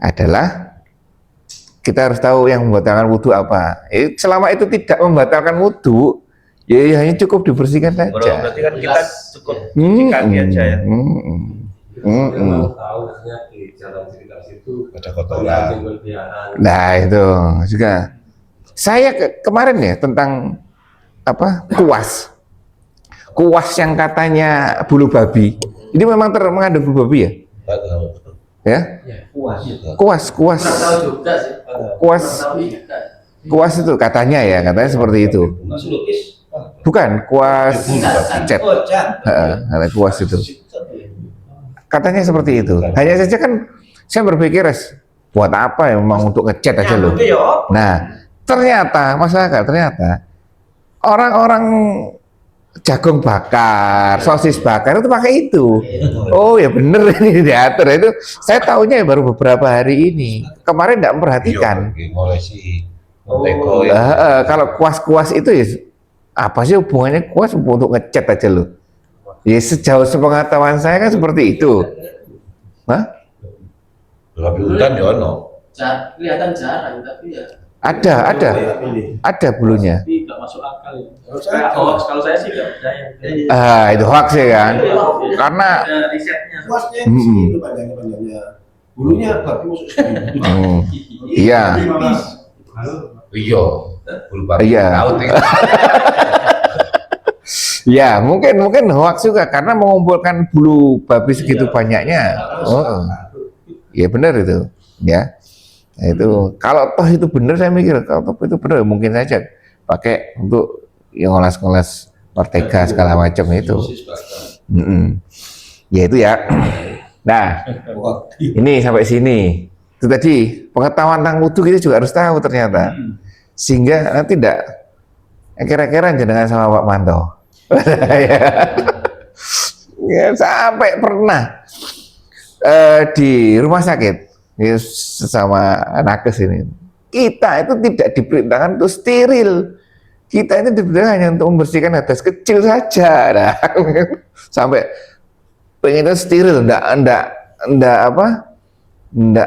adalah kita harus tahu yang membatalkan wudhu apa. Selama itu tidak membatalkan wudhu, ya hanya cukup dibersihkan Bro, saja. berarti kan kita cukup cuci kaki aja ya. Tahu maksudnya di jalan sekitar situ Ada ada kotoran. anjing peliharaan. Nah itu juga. Saya kemarin ya tentang apa kuas, kuas yang katanya bulu babi. Ini memang mengandung bulu babi ya? Nggak tahu. Ya? Kuas, kuas, Kurang tahu juga sih. kuas, Kurang tahu juga. kuas itu katanya ya, katanya seperti itu. Bukan kuas cat. Oh, Jan. Ada kuas itu. Katanya seperti itu. Hanya saja kan saya berpikir buat apa ya memang untuk ngecat aja loh. Nyambungnya ya apa? Nah, ternyata masyarakat ternyata orang-orang jagung bakar, sosis bakar itu pakai itu. Oh ya bener ini diatur itu. Saya tahunya ya baru beberapa hari ini. Kemarin tidak memperhatikan. Ngolesi. Oh. Teko Kalau kuas-kuas itu ya apa sih hubungannya kuas untuk ngecat aja loh? Ya sejauh sepengetahuan saya kan seperti itu. Hah? Tapi hutan ya ono. Kelihatan jarang tapi ya Ada bulunya. tapi nggak masuk akal ya. Kalau saya sih nggak percaya. Itu hoax ya kan? Karena Ada risetnya. Kuasnya Mm-mm. segini panjangnya. Bulunya babi masuk segini. iya. Iya. Bulu babi. Iya. Laut ya. Ya, mungkin hoax juga karena mengumpulkan bulu babi segitu banyaknya. Ya benar itu, ya. Nah, itu kalau toh itu benar saya mikir kalau toh itu benar mungkin saja pakai untuk yang ngolas-ngolas Ortega segala macam itu. Ya itu ya. Nah, ini sampai sini. Itu tadi pengetahuan tentang wudhu kita juga harus tahu ternyata. Sehingga nanti tidak kira-kira jenengan sama Pak Manto. Ya, sampai pernah di rumah sakit ya, sesama nakes ini kita itu tidak diperintahkan untuk steril, kita itu diperintahkan hanya untuk membersihkan hadas kecil saja. Nah, sampai pengen itu steril, enggak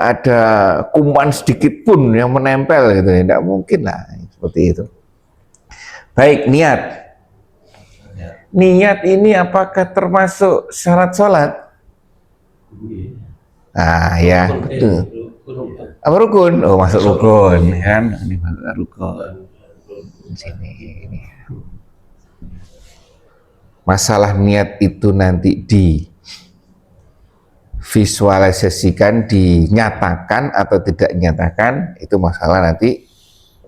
ada kuman sedikit pun yang menempel gitu, enggak mungkin lah seperti itu. Baik, niat ini apakah termasuk syarat sholat? Ah ya, betul. Apa rukun? Oh masuk rukun, kan? Ini masuk rukun. Sini, ini. Masalah niat itu nanti divisualisasikan, dinyatakan atau tidak dinyatakan, itu masalah nanti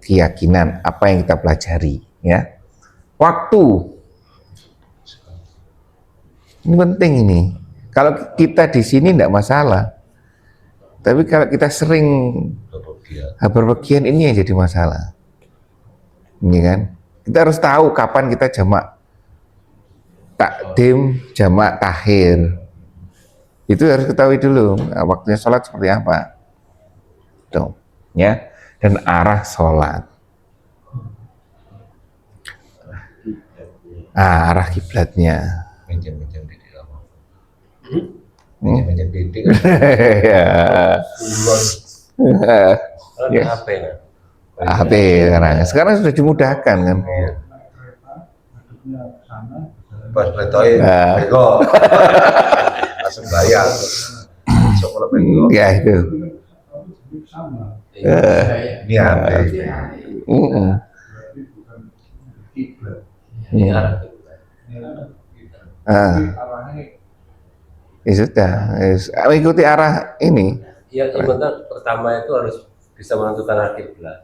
keyakinan apa yang kita pelajari, ya. Waktu. Ini penting ini. Kalau kita di sini tidak masalah, tapi kalau kita sering berpergian ini yang jadi masalah. Ini kan, kita harus tahu kapan kita jamak takdim, jamak takhir. Itu harus ketahui dulu waktunya sholat seperti apa. Tuh, ya. Dan arah sholat. Arah kiblatnya. Mencet-mencet di dalam. Hmm? Mencet titik. Ya. Ada HP nah. HP sekarang sudah dimudahkan kan. Pas betoin, bego. Langsung bayar. Masuk kalau bego. Ya itu. Ini apa? Ya. Ya sudah, mengikuti arah ini. Ya, yang penting pertama itu harus bisa menentukan arah kiblat.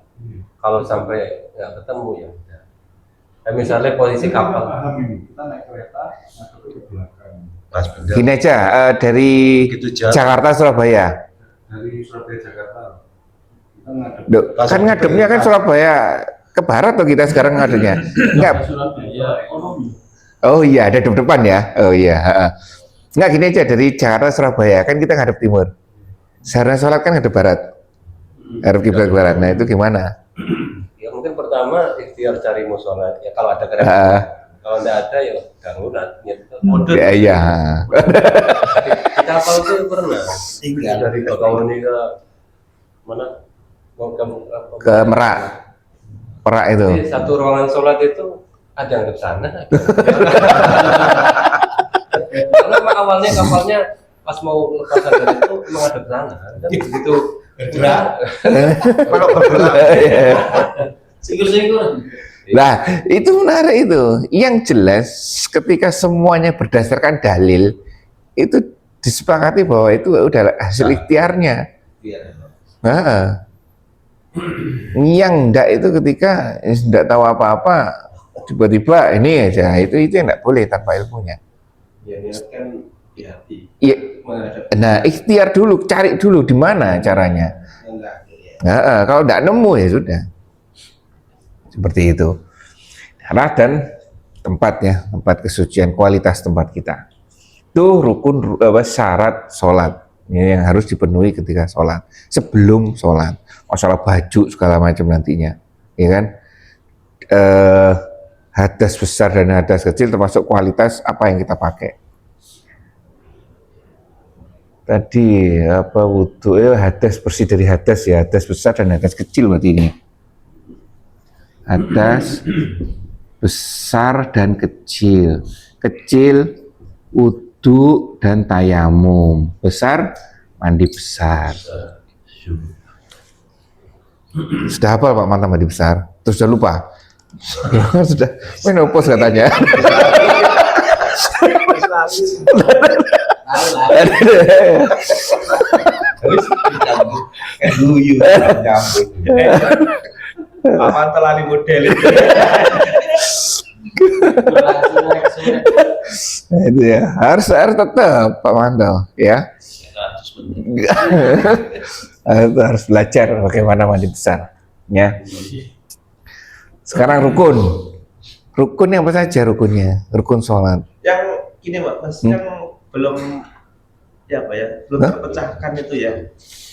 Kalau sampai nggak ketemu ya udah. Misalnya posisi kapal. Kita naik kereta, masuk ke belakang. Pas bener. Gini aja, dari Gitu, Jan. Jakarta Surabaya. Dari Surabaya Jakarta, kita ngadep. Duh, kan ngadepnya kan Surabaya ke barat tuh kita sekarang ngadepnya. Enggak. Surabaya ekonomi. Oh iya, ada di depan ya. Oh iya. Enggak, gini aja, dari Jakarta Surabaya kan kita ngadep timur. Seharusnya sholat kan ngadep barat. Ngadep kiblat barat. Nah itu gimana? Ya mungkin pertama pertama ikhtiar cari musola ya kalau ada kereta. Kalau tidak ada ya gangguan Iya. Di kapal tuh pernah dari Bakauheni ke mana mau Ke Merak. Merak itu. Jadi satu ruangan sholat itu ada yang ke sana. Karena emang awalnya kapalnya pas mau lepas dari itu emang ada ke sana. Dan begitu Singgur-singgur. Nah, itu menarik itu. Yang jelas ketika semuanya berdasarkan dalil, itu disepakati bahwa itu udah hasil ikhtiarnya. Nah, yang enggak itu ketika enggak tahu apa-apa, tiba-tiba ini aja, itu yang enggak boleh tanpa ilmunya. Ya niatkan di hati. Iya. Nah, ikhtiar dulu, cari dulu di mana caranya. Nah, kalau enggak nemu ya sudah. Seperti itu. Arah dan tempatnya, tempat kesucian, kualitas tempat kita. Itu rukun syarat sholat yang harus dipenuhi ketika sholat. Sebelum sholat, masalah baju segala macam nantinya, ya kan? Hadas besar dan hadas kecil termasuk kualitas apa yang kita pakai. Tadi apa wudhu? Hadas bersih dari hadas ya, hadas besar dan hadas kecil berarti ini. Hadas besar dan kecil. Kecil wudu dan tayamum. Besar mandi besar. Sudah hafal Pak mantan mandi besar? Terus sudah lupa? Sudah menopause katanya. Aman telani model itu. Itu ya, harus tetap Pak Manto ya. Harus belajar bagaimana mandi besar ya. Sekarang rukun yang apa saja rukunnya? Rukun sholat Yang gini Mas, yang belum belum terpecahkan itu ya.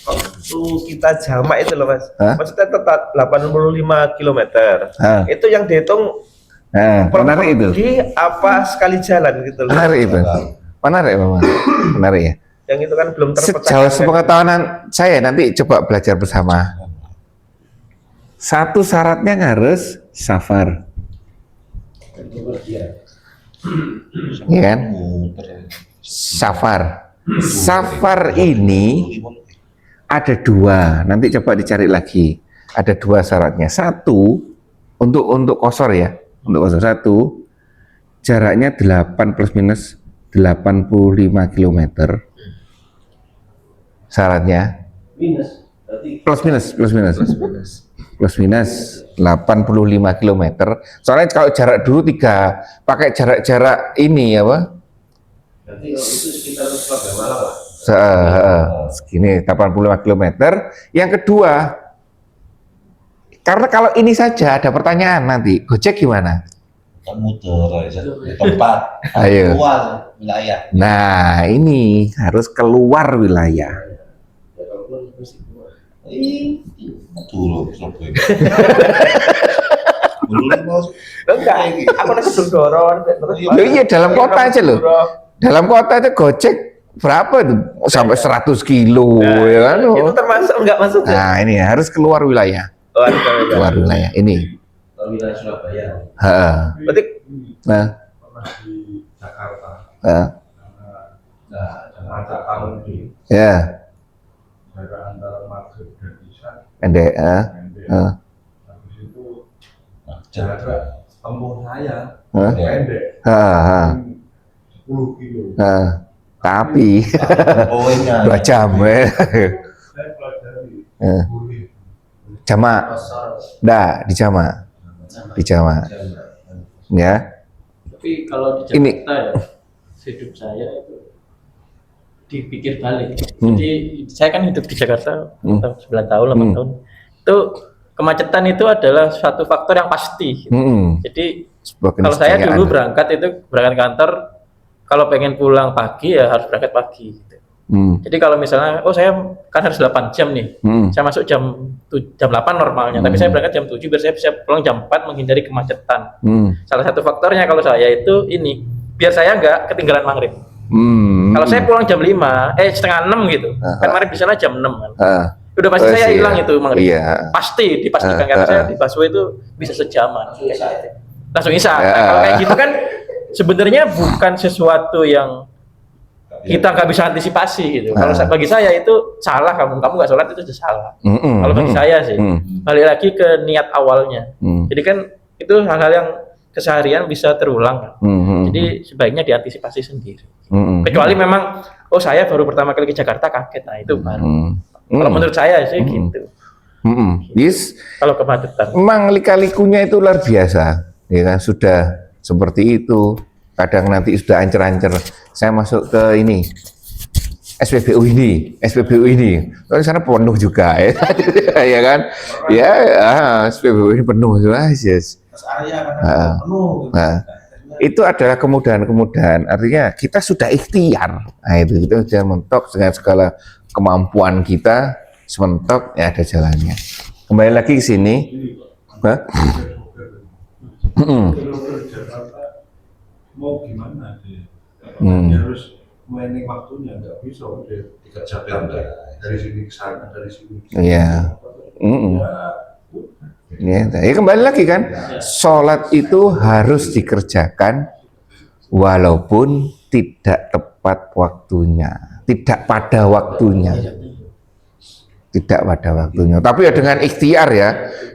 Waktu kita jamak itu loh Mas. Maksudnya tetap 85 km. Itu yang dihitung menarik itu. Di apa sekali jalan gitu loh. Menarik itu. Menarik Pak. Menarik ya. Yang itu kan belum terpecahkan. Sejauh sepengetahuan saya nanti coba belajar bersama. Satu syaratnya harus safar. Iya kan? Safar. Safar ini ada dua. Nanti coba dicari lagi. Ada dua syaratnya. Satu untuk kosor ya. Untuk kosor satu jaraknya 8 plus minus 85 km. Syaratnya plus minus 85 km. Soalnya kalau jarak dulu pakai jarak ini ya Pak. Nanti kalau itu sekitar Surabaya Malang lah. Segini 85 km. Yang kedua, karena kalau ini saja ada pertanyaan nanti, Gojek gimana? Muter di tempat. Ayo. Keluar wilayah. Nah, ini harus keluar wilayah. Dulu Surabaya. Enggak, aku nasi Doro terus. Loh iya dalam kota aja loh. Dalam kota aja Gojek berapa itu? Sampai 100 kilo ya kan? Itu termasuk enggak masuk ya? Nah, ini harus keluar wilayah. Keluar wilayah ini. Wilayah Surabaya. Berarti Nah, Di Jakarta. Jakarta tahun ini ya. jarak antara maghrib dan isya Pendek. pendek. Habis itu jarak tempuh saya pendek 10 kilo. Tapi Poinnya 2 jam ya. saya pelajari boleh Jamak. Nggak, di jamak. Di jamak. Ya. Tapi kalau di Ini. Jakarta ya, hidup saya itu dipikir balik. Jadi saya kan hidup di Jakarta 9 tahun, 8 tahun. Itu kemacetan itu adalah suatu faktor yang pasti. Jadi Sebuah kalau saya keniscayaan. dulu berangkat kantor, kalau pengen pulang pagi ya harus berangkat pagi. Gitu. Jadi kalau misalnya, oh saya kan harus 8 jam nih, saya masuk jam 8 normalnya, tapi saya berangkat jam 7 biar saya bisa pulang jam 4 menghindari kemacetan. Salah satu faktornya kalau saya itu ini, biar saya nggak ketinggalan maghrib. Kalau saya pulang jam 5, setengah 6 gitu, kan maghrib di sana jam 6 kan. Udah pasti saya hilang itu maghrib. Pasti dipastikan karena saya di busway itu bisa sejaman. Langsung isya. Kalau kayak gitu kan sebenarnya bukan sesuatu yang kita nggak bisa antisipasi gitu. Kalau bagi saya itu salah, kamu nggak sholat itu sudah salah. Kalau bagi saya sih, balik lagi ke niat awalnya. Jadi kan itu hal-hal yang keseharian bisa terulang. Jadi sebaiknya diantisipasi sendiri. Kecuali memang, oh saya baru pertama kali ke Jakarta kaget, nah itu baru. Kalau menurut saya sih gitu. Yes. Kalau kemacetan. Memang lika-likunya itu luar biasa, ya kan? Sudah seperti itu. Kadang nanti sudah ancer-ancer, saya masuk ke ini SPBU ini, kalau di sana penuh juga ya, ya kan? Ya, SPBU ini penuh juga, yes. Itu adalah kemudahan-kemudahan. Artinya kita sudah ikhtiar, nah itu kita sudah mentok dengan segala kemampuan kita, sementok ya ada jalannya. Kembali lagi ke sini. Mau gimana dia? Dia harus planning waktunya, nggak bisa udah 3 jam dari sini ke sana, dari sini. Iya. Ya, kembali lagi kan, sholat itu harus dikerjakan walaupun tidak tepat waktunya, tidak pada waktunya, Tapi ya dengan ikhtiar ya,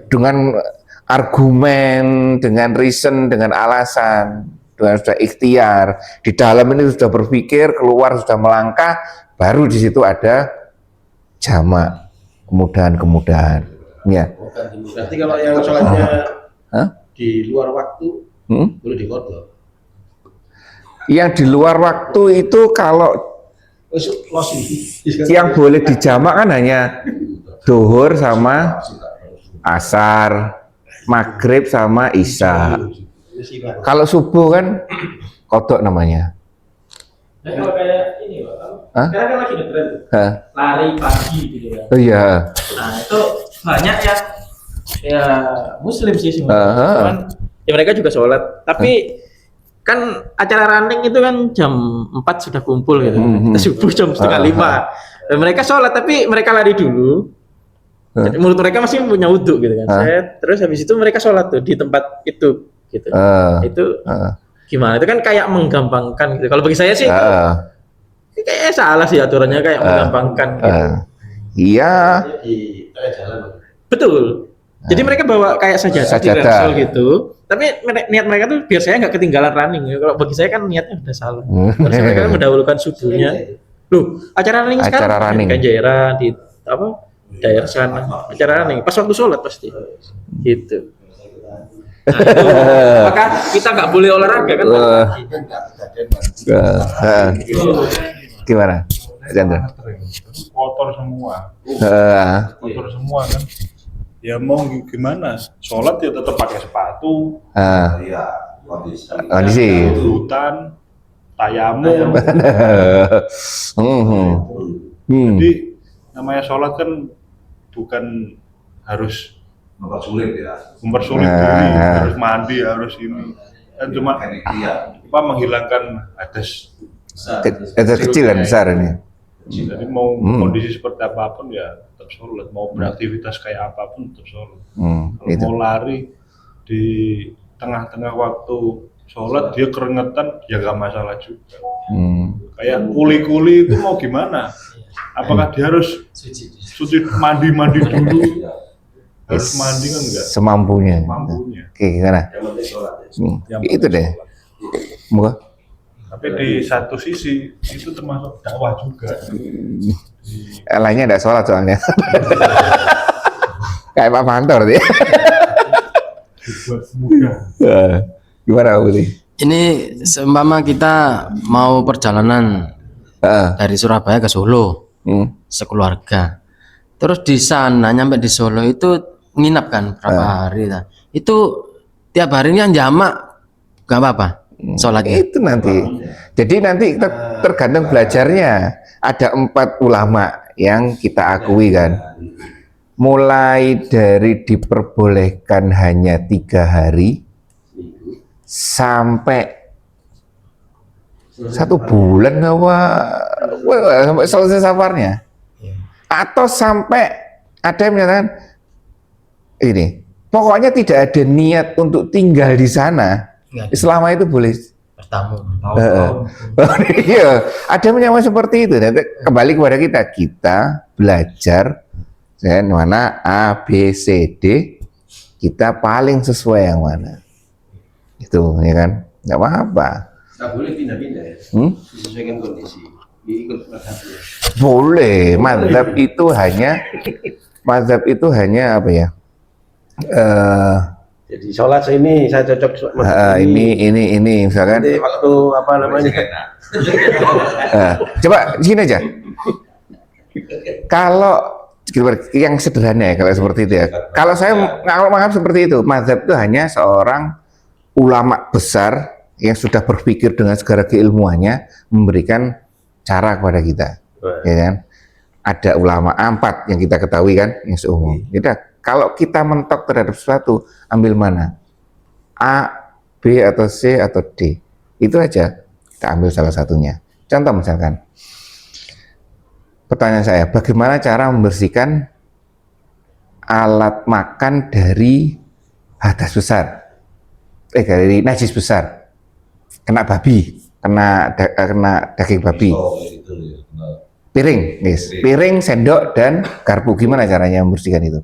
dengan argumen, dengan reason, dengan alasan. Dengan sudah ikhtiar, di dalam ini sudah berpikir, keluar sudah melangkah, baru di situ ada jamak, kemudahan. Ya. Berarti kalau yang sholatnya di luar waktu, boleh dikodok. Yang di luar waktu itu kalau yang boleh dijamak kan hanya duhur sama asar, maghrib sama isya. Kalau subuh kan kodok namanya. Nah, kalau kayak ini Pak, sekarang kan lagi ngetren lari pagi gitu ya. Oh iya. Nah itu banyak ya Muslim sih sebenarnya. Cuman ya mereka juga sholat. Tapi kan acara running itu kan jam 4 sudah kumpul gitu. Subuh jam setengah 5. Dan mereka sholat tapi mereka lari dulu. Jadi menurut mereka masih punya wudhu gitu kan. Terus habis itu mereka sholat tuh di tempat itu. Gitu. Itu gimana? Itu kan kayak menggampangkan gitu. Kalau bagi saya sih itu kayak salah sih aturannya, kayak menggampangkan gitu. Iya. Betul. Jadi mereka bawa kayak sajadah di ransel gitu. Tapi niat mereka tuh biar saya nggak ketinggalan running. Kalau bagi saya kan niatnya udah salah. Terus mereka kan mendahulukan subuhnya. Loh, acara running sekarang kan Jaira di daerah sana. Acara running pas waktu sholat pasti. Gitu. Nah, maka kita nggak boleh olahraga kan? Gimana, Chandra? Kotor semua kan. Ya mau gimana? Sholat ya tetap pakai sepatu. Kondisi. Hutan, tayamum. Jadi namanya sholat kan bukan harus mempersulit diri, harus mandi, harus ini, kan cuma menghilangkan hadas kecil dan besar ini. Jadi mau kondisi seperti apapun ya tetap sholat, mau beraktivitas kayak apapun tetap sholat. Kalau mau lari di tengah-tengah waktu sholat dia keringetan ya nggak masalah juga. Kayak kuli-kuli itu mau gimana? Apakah dia harus suci mandi dulu? Harus mandi kan enggak? Semampunya. Oke, gimana? Itu deh. Moga. Tapi di satu sisi itu termasuk dakwah juga. Lainnya ada sholat soalnya. Kayak Pak Mantor dia. Gimana Bu? Ini seumpama kita mau perjalanan dari Surabaya ke Solo, sekeluarga. Terus di sana nyampe di Solo itu nginap kan berapa hari nah. Itu tiap harinya jamak nggak apa-apa sholatnya itu nanti Jadi nanti tergantung belajarnya. Ada 4 ulama yang kita akui kan. Mulai dari diperbolehkan hanya 3 hari sampai 1 bulan sampai selesai safarnya. Atau sampai ada yang menyatakan ini, pokoknya tidak ada niat untuk tinggal di sana. Selama itu boleh bertamu. Iya, ada yang seperti itu. Nanti kembali kepada kita belajar mana A, B, C, D, kita paling sesuai yang mana. Itu ya kan, nggak apa-apa. Nggak boleh pindah-pindah ya, disesuaikan kondisi, ikut mazhabnya. Boleh, mazhab itu hanya apa ya? Jadi sholat ini saya cocok ini misalkan. Nanti waktu apa namanya? Coba gini aja. Kalau yang sederhana ya, kalau seperti itu ya. Kalau saya menganggap seperti itu, mazhab itu hanya seorang ulama besar yang sudah berpikir dengan segala keilmuannya memberikan cara kepada kita, ya kan? Ada ulama 4 yang kita ketahui kan, yang seumum. Jadi kalau kita mentok terhadap sesuatu, ambil mana? A, B atau C atau D. Itu aja, kita ambil salah satunya. Contoh misalkan, pertanyaan saya, bagaimana cara membersihkan alat makan dari hadas besar? Dari najis besar. Kena babi, kena daging babi. Piring, guys. Piring, sendok, dan garpu. Gimana caranya membersihkan itu?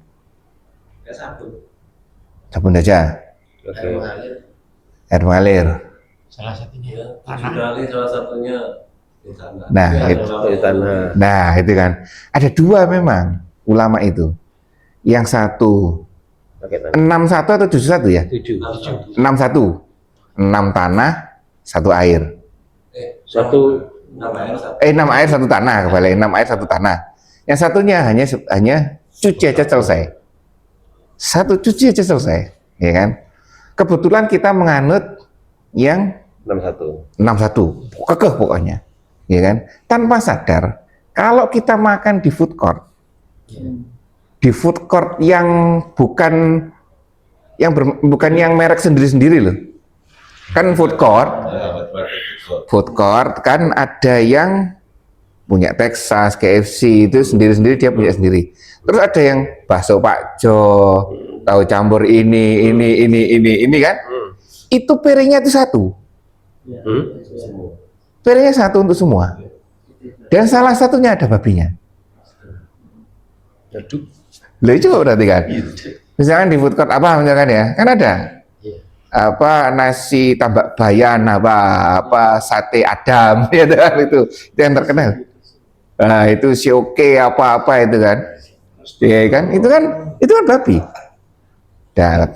Sabun aja. Air mengalir. Salah satunya Salah satunya Nah, itu kan. Ada 2 memang ulama itu. Yang satu 61 atau 71 ya? 61. 6 tanah, 1 air. 6 air 1 tanah, kembali 6 air 1 tanah. Yang satunya hanya cuci aja selesai. 1 cuci aja selesai, ya kan? Kebetulan kita menganut yang 61, kekeh pokoknya, ya kan? Tanpa sadar, kalau kita makan di food court, yang bukan yang merek sendiri-sendiri loh. Kan food court kan ada yang punya Texas, KFC itu sendiri-sendiri, dia punya sendiri. Terus ada yang bakso Pak Jo, tahu campur ini kan? Itu piringnya itu 1. Piringnya 1 untuk semua. Dan salah satunya ada babinya. Lah itu berarti kan. Misalkan di food court apa misalkan ya, kan ada apa nasi tambak bayan, apa sate Adam ya kan, itu yang terkenal. Nah, itu sioke apa itu kan. Ya kan, itu kan babi. Dan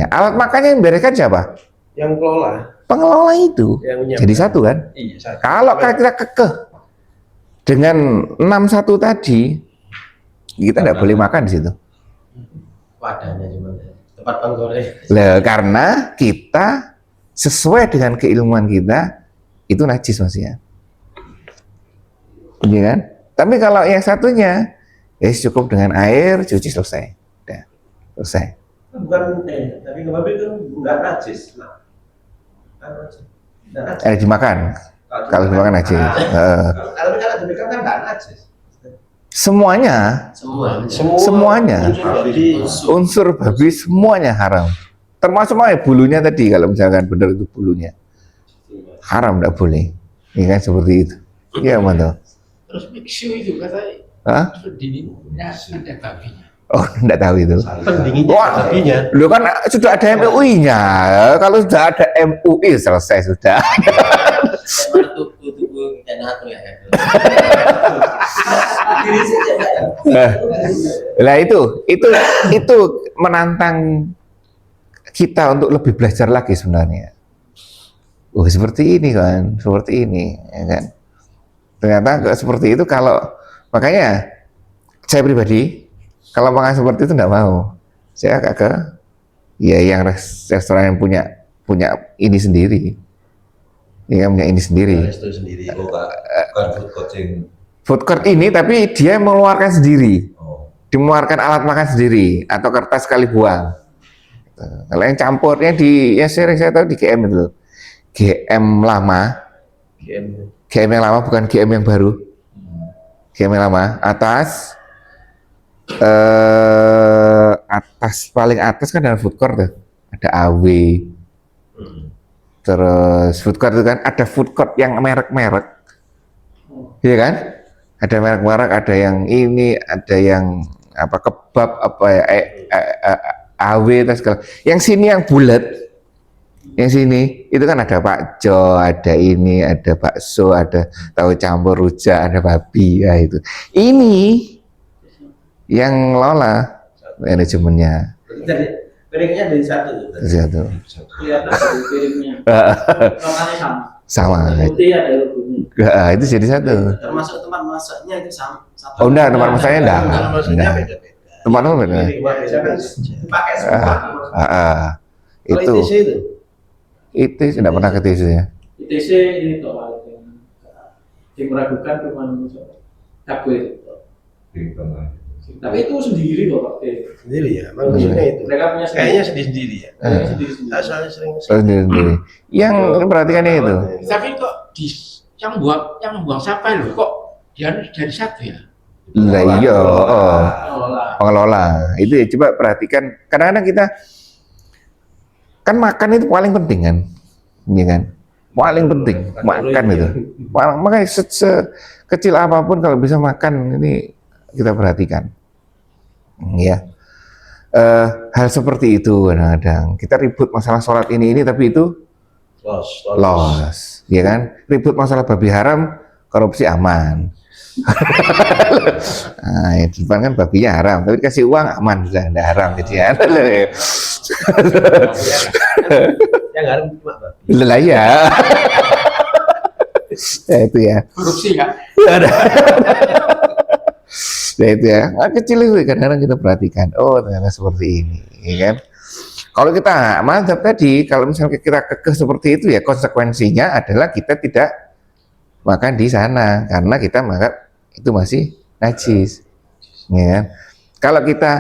alat makannya yang bereskan siapa? Yang kelola. Pengelola itu. Jadi 1 kan. Iya, 1. Kalau kita kekeh dengan 61 tadi, kita tidak boleh makan di situ. Wadahnya cuma tempat penggoreng. Lah, karena kita sesuai dengan keilmuan kita itu najis maksudnya. Iya kan? Tapi kalau yang satunya ya cukup dengan air, cuci selesai. Udah, selesai. Bukan tapi babi itu enggak najis. Dimakan. Kalau dimakan najis. Kalau dimakan kan enggak najis. Semuanya unsur babi semuanya haram, termasuk bulunya tadi. Kalau misalkan benar itu bulunya haram, tidak boleh, ya kan, seperti itu. Iya, mantap. Terus biksu itu katanya dinginnya ada babinya. Oh, tidak tahu itu. Pendinginnya babinya. Lu kan sudah ada MUI-nya. Kalau sudah ada MUI selesai sudah. Nah itu menantang kita untuk lebih belajar lagi sebenarnya. Oh, seperti ini kan, seperti ini, ya kan. Ternyata seperti itu. Kalau makanya saya pribadi kalau makan seperti itu enggak mau. Saya agak ke ya yang restoran yang punya ini sendiri. Dia punya ini sendiri. Itu sendiri. Oh, bukan food coaching. Food court ini tapi dia mengeluarkan sendiri. Oh. Mengeluarkan alat makan sendiri atau kertas sekali buang. Kalau yang campurnya di ya sering saya tahu di GM itu. GM lama. GM yang lama bukan GM yang baru. GM yang lama atas paling atas kan ada food court tuh. Ada AW. Terus food court itu kan ada food court yang merek-merek. Iya kan? Ada merek-merek, ada yang ini, ada yang apa kebab apa ya AW dan segala. Yang sini yang bulat. Yang sini itu kan ada bakjo, ada ini, ada bakso, ada tahu campur rujak, ada babi ya itu. Ini yang lola manajemennya. Jadi piringnya dari satu. Dari satu. Kelihatan dari piringnya. Lokalnya sama. Sama. Putih ada logonya. Itu jadi satu. Termasuk tempat masaknya itu sama. Satu. Oh enggak, tempat masaknya enggak. Maksudnya beda-beda. Tempat apa beda? Dipakai semua. Itu. Kalau ITC itu? Itu tidak pernah ke TC ya. ITC ini toh yang meragukan cuma aku itu. Tapi itu sendiri kok Pak. Sendiri ya, maksudnya itu. Mereka punya Kayaknya sendiri ya. sendiri. Soalnya sering Sendiri. Yang perhatikannya itu. Tapi kok di yang buang sampah loh kok dia dari satu ya? Lah iya, Olah. pengelola. Itu ya coba perhatikan. Kadang-kadang kita kan makan itu paling penting kan, iya kan? Paling penting makan itu. Makanya sekecil apapun kalau bisa makan ini kita perhatikan. Ya. Hal seperti itu kadang-kadang kita ribut masalah sholat ini tapi itu loss, ya kan? Ribut masalah babi haram, korupsi aman. Nah, ya, di depan kan babinya haram, tapi dikasih uang aman sudah, tidak haram jadi ya. yang haram cuma babi. Lah ya. Ya itu ya. Korupsi ya? Ya itu ya. Nah, kecil itu kadang-kadang kita perhatikan. Oh ternyata seperti ini, ya kan? Kalau kita mantap tadi, kalau misalnya kita kekeh seperti itu ya konsekuensinya adalah kita tidak makan di sana karena kita makan itu masih najis, ya kan? Kalau kita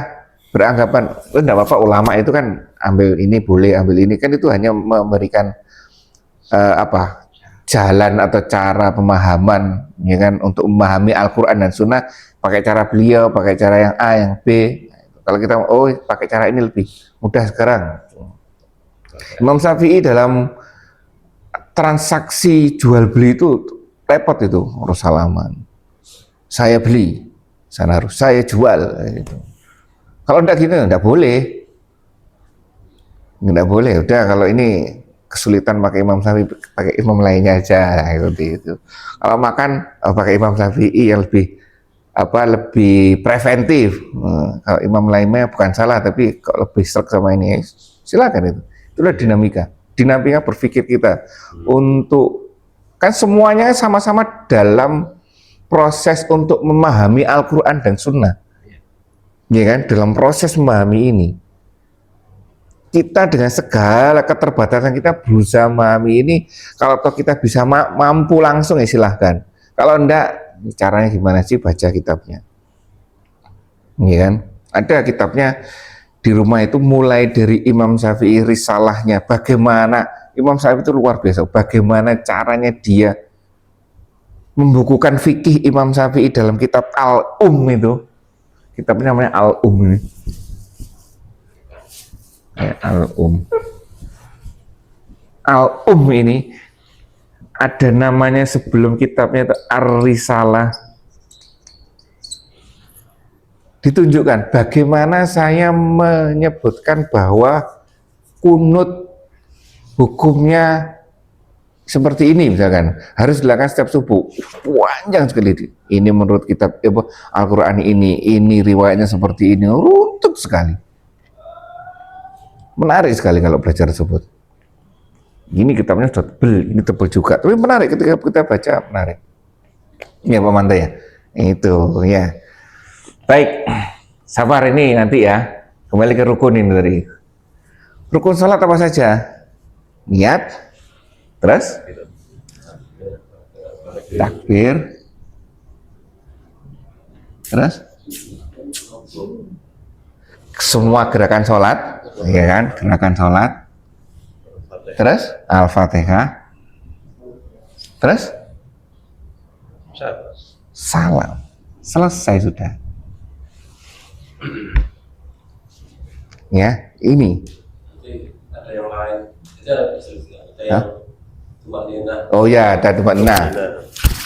beranggapan, enggak apa-apa ulama itu kan ambil ini boleh, ambil ini kan itu hanya memberikan jalan atau cara pemahaman, ya kan, untuk memahami Al-Quran dan Sunnah pakai cara beliau, pakai cara yang A, yang B. Kalau kita pakai cara ini lebih mudah sekarang. Imam Syafi'i dalam transaksi jual beli itu repot itu, urus halaman. Saya beli, saya jual. Gitu. Kalau enggak gitu, enggak boleh. Enggak boleh. Udah kalau ini kesulitan pakai Imam Syafi'i, pakai imam lainnya aja. Seperti itu. Kalau makan pakai Imam Syafi'i yang lebih preventif. Kalau imam lainnya bukan salah, tapi kalau lebih serak sama ini, silakan itu. Itulah dinamika berpikir kita untuk kan semuanya sama-sama dalam proses untuk memahami Al-Quran dan Sunnah, ya kan? Dalam proses memahami ini, kita dengan segala keterbatasan kita berusaha memahami ini. Kalau toh kita bisa mampu langsung ya silahkan. Kalau enggak, caranya gimana sih baca kitabnya, ya kan? Ada kitabnya di rumah itu mulai dari Imam Syafi'i risalahnya, bagaimana Imam Syafi'i itu luar biasa, bagaimana caranya dia membukukan fikih Imam Syafi'i dalam kitab itu, kitabnya namanya ini. Ini ada namanya sebelum kitabnya itu Ar-Risalah. Ditunjukkan bagaimana saya menyebutkan bahwa kunut hukumnya seperti ini, misalkan harus dilakukan setiap subuh, panjang sekali. Ini menurut kitab Al-Quran ini riwayatnya seperti ini, runtut sekali, menarik sekali kalau belajar tersebut. Ini kitabnya sudah tebel, ini tebel juga, tapi menarik ketika kita baca, menarik. Ya Pak Manto ya, itu ya. Baik, sabar ini nanti ya, kembali ke rukun ini tadi. Rukun salat apa saja? Niat, terus takbir, terus semua gerakan sholat, ya kan, gerakan sholat, terus Al-Fatihah, terus salam, selesai sudah. Ya, ini. Ada yang lain, ada yang tumak nina. Oh ya, ada tumak nina.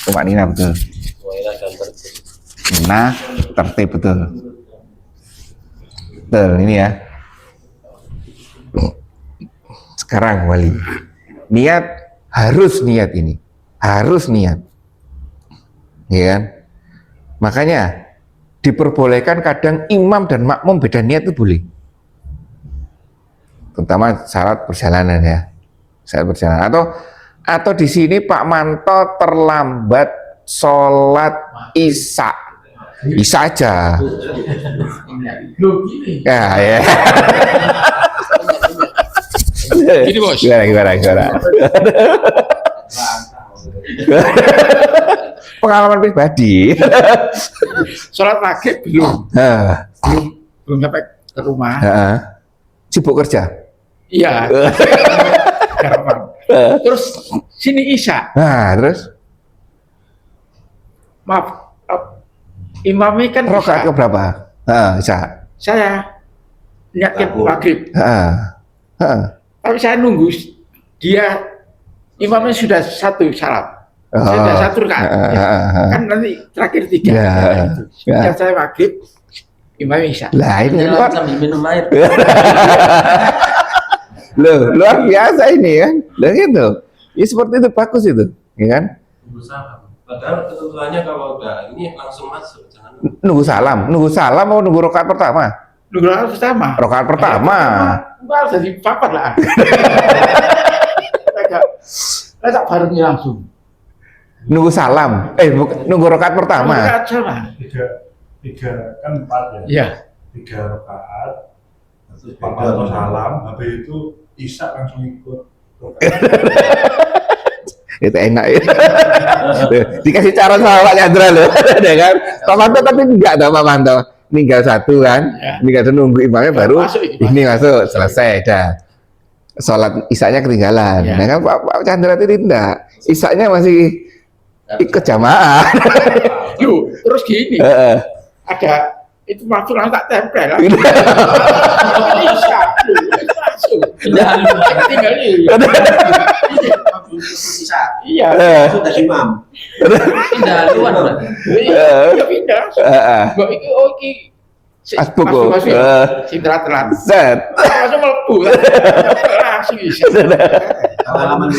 Tumak nina betul. Tumak nina dan tertib. Nah, tertib betul. Betul, ini ya. Sekarang wali. Niat, harus niat ini. Harus niat. Ya kan? Makanya diperbolehkan kadang imam dan makmum beda niat itu boleh. Terutama salat perjalanan ya. Salat perjalanan atau di sini Pak Manto terlambat sholat Isya. Isya aja. Ya, ya. Gini bos. Gimana. Pengalaman pribadi. Sholat maghrib belum sampai ke rumah. Sibuk kerja. Iya. Gampang. Terus sini Isya. Nah, terus Maaf, imamnya kan rokaat ke berapa? Isya. Saya niatkan maghrib. Tapi saya nunggu dia imamnya sudah satu salam. Sudah satu kan. Kan nanti terakhir 3. Dan saya maghrib, imamnya Isya. Lah ini luar Sambil minum air. Loh, luar biasa ini kan. Lah gitu. Ya seperti itu bagus itu, ya kan? Padahal ketentuannya kalau udah ini langsung masuk, jangan Nunggu salam mau nunggu rokaat pertama? Nunggu rakaat pertama. Rokaat pertama. Enggak jadi papat lah. Saya tak barengnya langsung. Nunggu salam. Nunggu rokaat pertama. Rakaat sama. Tiga kan 4 ya. Iya. 3 rakaat. Atau salam, habis itu Isya langsung ikut. Itu enak ya. Dikasih cara sama Pak Chandra loh, ya kan? Pak Manto tapi enggak ada Pak Manto. Tinggal satu kan, tinggal nunggu imamnya baru ini masuk, selesai dah. Sholat Isyanya ketinggalan. Nah kan Pak Chandra itu tidak. Isyanya masih ikut jamaah. Loh, terus gini. Ada itu masuk langsung tak tempel lah. Bisa. Masuk. Tinggal ini. Iya. Sudah imam. pindah luar berarti. Iya pindah. Mbak iki iki Asbuk kok. sing telat-telat. Set. Langsung mlebu. Langsung bisa. Pengalaman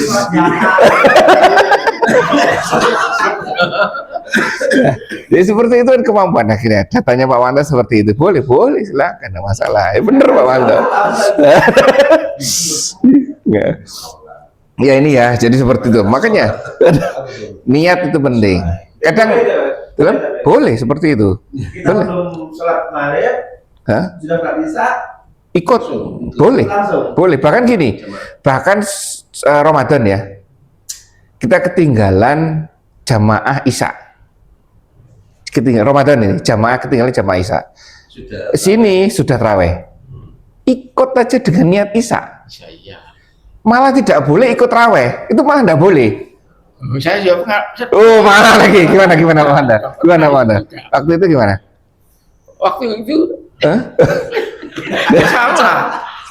Jadi seperti itu kan kemampuan akhirnya. Datanya Pak Manto seperti itu. Boleh, silakan, enggak masalah. Bener Pak Manto. Ya ini ya, jadi seperti itu. Makanya niat itu penting. Kadang boleh seperti itu. Kita belum sholat maghrib, sudah nggak bisa Ikut, boleh. Boleh. Bahkan gini, Ramadan ya, kita ketinggalan jamaah Isya. Ramadan ini, ketinggalan jamaah Isya. Sini sudah taraweh. Ikut aja dengan niat Isya. Malah tidak boleh ikut raweh. Itu malah tidak boleh. Saya jawab Oh, malah lagi. Gimana Pak Anda? Gimana Pak Anda? Waktu itu gimana? Waktu itu Sama.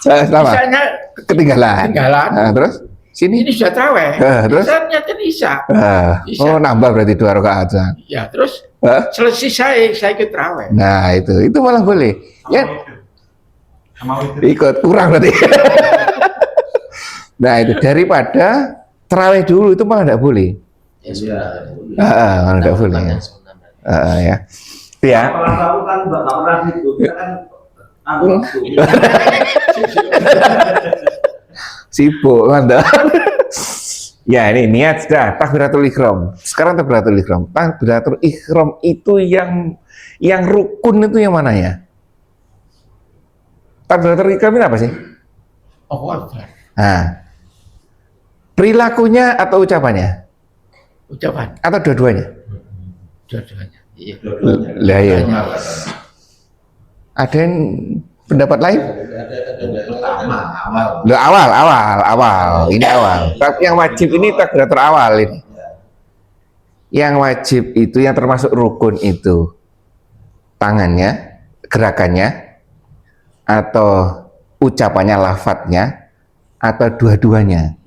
Misalnya Ketinggalan. Nah, terus sini ini sudah taraweh. terus Saya niatkan Isya. oh, nambah berarti 2 rakaat. Ya, terus selesai saya ikut taraweh. Nah, itu malah boleh. Ya. Ikut kurang berarti. Nah, itu daripada taraweh dulu itu malah tidak boleh. Malah tidak boleh. Ya. Ya. kalau kamu kan nggak pernah gitu, kita kan Sibuk Anda. Ya, ini niat sudah takbiratul ihram. Sekarang takbiratul ihram. Takbiratul ihram itu yang rukun itu yang mana ya? Takbiratul ihram ini apa sih? Oh, Akbar. Nah, perilakunya atau ucapannya? ucapan atau dua-duanya? dua-duanya. Iya. Lah ya. Ada yang pendapat lain? Loh, awal. Ini awal. Tapi yang wajib ini takbiratul awal ini. Yang wajib itu yang termasuk rukun itu tangannya, gerakannya, atau ucapannya, lafadznya, atau dua-duanya.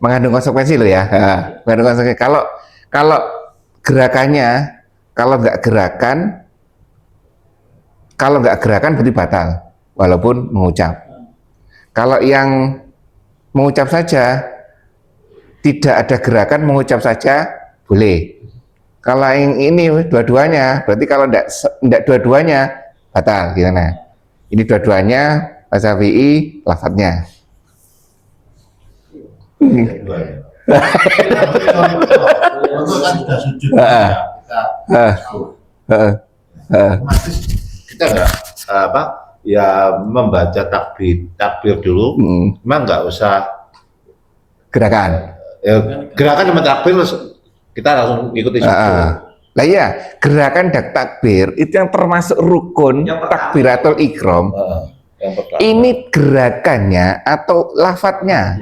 Mengandung konsekuensi loh ya. Mengandung konsekuensi. Kalau gerakannya, kalau nggak gerakan berarti batal, walaupun mengucap. Kalau yang mengucap saja, tidak ada gerakan, mengucap saja boleh. Kalau yang ini dua-duanya, berarti kalau tidak dua-duanya batal, gimana? Ini dua-duanya, Mas Syafi'i, lafadznya. Kita nggak membaca takbir dulu, memang nggak usah Gerakan. gerakan sama takbir kita langsung ikuti Lah iya, gerakan dan takbir itu yang termasuk rukun takbiratul ihram. yang pertama. Ini gerakannya atau lafadznya?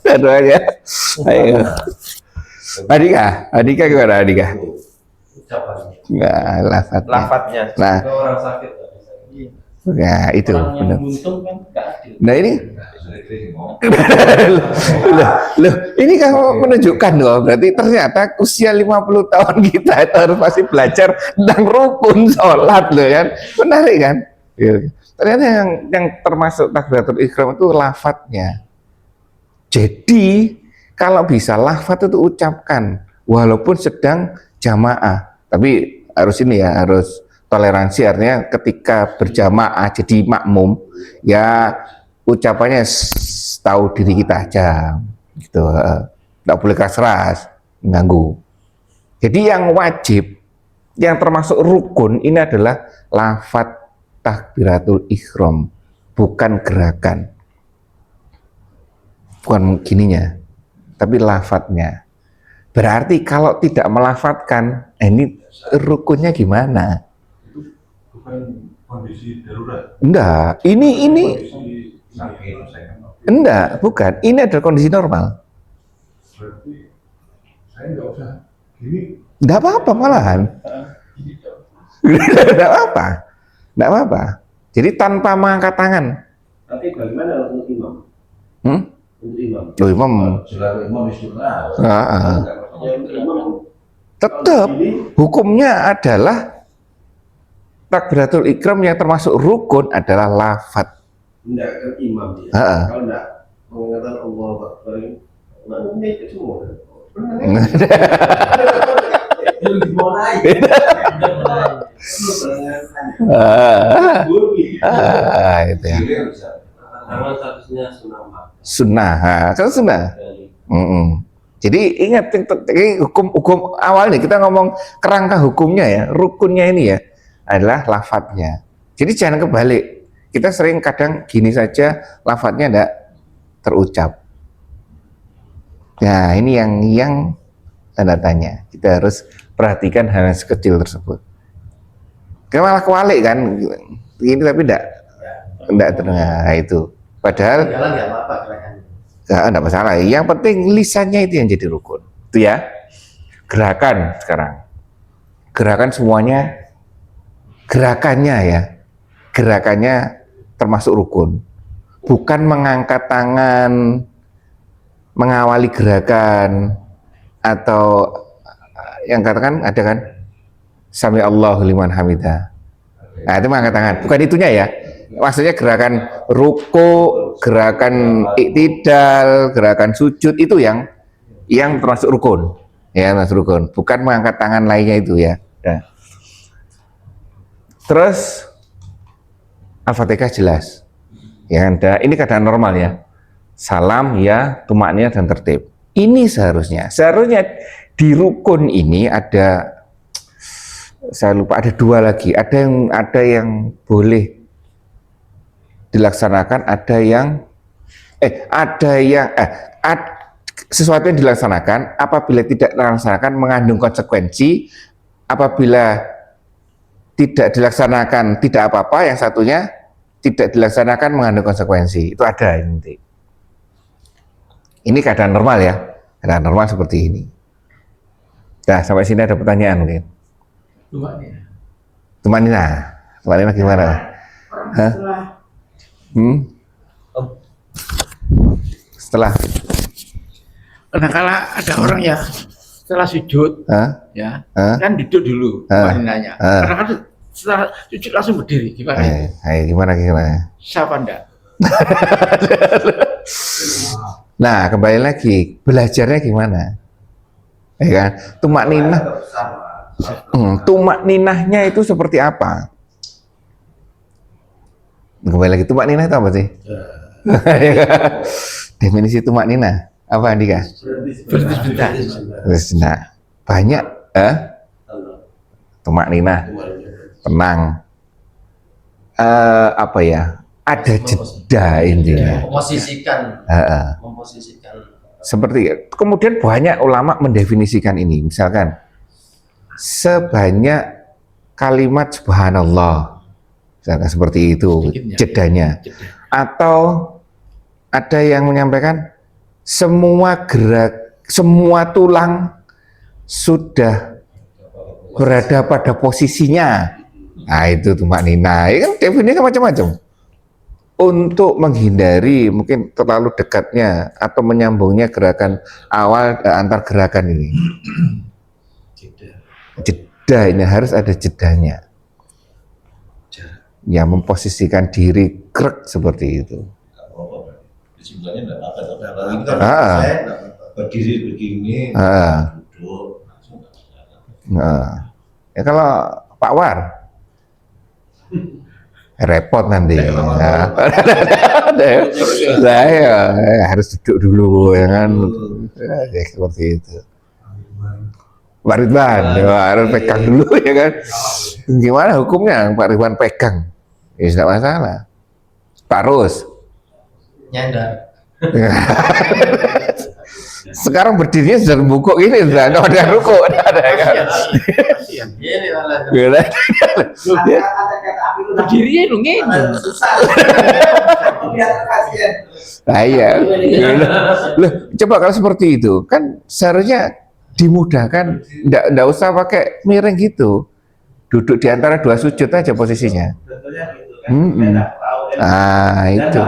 Dua-duanya. Ayo. Adika gimana Adika? Enggak, lafadznya. Nah, ya itu. Benar. Nah ini, loh, ini kan menunjukkan loh, berarti ternyata usia 50 tahun kita itu harus masih belajar tentang rukun sholat loh kan, menarik kan? Ternyata yang termasuk takbiratul ihram itu lafadznya. Jadi kalau bisa lafadz itu ucapkan walaupun sedang jamaah, tapi harus ini ya, harus toleransi, artinya ketika berjamaah jadi makmum ya ucapannya tahu diri kita aja gitu, nggak boleh keras-keras mengganggu. Jadi yang wajib, yang termasuk rukun ini adalah lafadz takbiratul ihram, bukan gerakan, bukan gininya, tapi lafadznya. Berarti kalau tidak melafadzkan, ini rukunnya gimana? Kondisi darurat. Enggak, ini enggak, bukan. Ini adalah kondisi normal. Berarti saya nggak usah gini. Enggak apa-apa malahan. Enggak apa-apa. Enggak apa-apa. Jadi tanpa mengangkat tangan. Tapi bagaimana untuk imam? Untuk imam. Oh, imam. Tetap hukumnya adalah takbiratul ihram yang termasuk rukun adalah lafadz. Enggak kan imam dia. Kalau enggak mengatakan Allah Akbar, makmumnya itu semua. Itu ya. Sunnah, kan sunnah. Jadi ingat hukum awal nih, kita ngomong kerangka hukumnya ya, rukunnya ini ya adalah lafadznya. Jadi jangan kebalik. Kita sering kadang gini saja lafadznya enggak terucap. Nah ini yang tanda tanya. Kita harus perhatikan hal yang sekecil tersebut. Kita malah kebalik kan, ini tapi enggak terdengar. Nah, itu. Padahal enggak masalah. Yang penting lisannya itu yang jadi rukun. Itu ya. Gerakan sekarang. Gerakan semuanya, gerakannya ya. Gerakannya termasuk rukun. Bukan mengangkat tangan, mengawali gerakan, atau yang katakan ada kan Sami Allahu liman hamidah. Nah itu mengangkat tangan, bukan itunya ya. Maksudnya gerakan ruku, gerakan iktidal, gerakan sujud itu yang termasuk rukun, ya termasuk rukun. Bukan mengangkat tangan lainnya itu ya. Nah. Terus Al-Fatihah jelas, ya ada. Ini keadaan normal ya. Salam ya, tumakniyah dan tertib. Ini seharusnya di rukun ini ada, saya lupa, ada dua lagi. Ada yang boleh dilaksanakan, ada yang ada yang sesuatu yang dilaksanakan apabila tidak dilaksanakan mengandung konsekuensi, apabila tidak dilaksanakan tidak apa-apa, yang satunya tidak dilaksanakan mengandung konsekuensi. Itu ada nanti. Ini keadaan normal ya, keadaan normal seperti ini. Nah, sampai sini ada pertanyaan mungkin. Tumanina gimana? Hah? Setelah Kadang-kala ada orang ya setelah sujud, ya kan duduk dulu, nanya. Kadang-kadang setelah sujud langsung berdiri, gimana? Gimana? Siapa ndak? Nah, kembali lagi, belajarnya gimana? Ya kan? Tumak ninahnya itu seperti apa? Kembali lagi, tumak ninah itu apa sih? Definisi tumak ninah apa, Andika? Nah, banyak tumak ninah, tenang, apa ya? Ada jeda intinya. Memposisikan. Seperti kemudian banyak ulama mendefinisikan ini, misalkan sebanyak kalimat subhanallah, misalkan seperti itu jedanya, atau ada yang menyampaikan semua tulang sudah berada pada posisinya. Nah, itu tumak ninah. Kan definisinya macam-macam. Untuk menghindari mungkin terlalu dekatnya atau menyambungnya gerakan awal antar gerakan ini. Jeda ini harus ada jedanya. Ya, memposisikan diri krek seperti itu. Kesimpulannya enggak apa-apa, berdiri begini, duduk, langsung ya kalau Pak War repot nanti. Saya harus duduk dulu, ya kan? Ya, seperti itu. Pak Ridwan, harus pegang dulu, ya kan? Gimana hukumnya Pak Ridwan pegang? Ya tidak masalah. Pak Rus Nyandar. Sekarang berdirinya sudah bungkuk ini, sudah ada ruko, ada kan? Berdirinya lu ngene. Iya. Loh, coba kalau seperti itu, kan seharusnya dimudahkan, enggak usah pakai miring gitu. Duduk di antara dua sujud aja posisinya. Itu.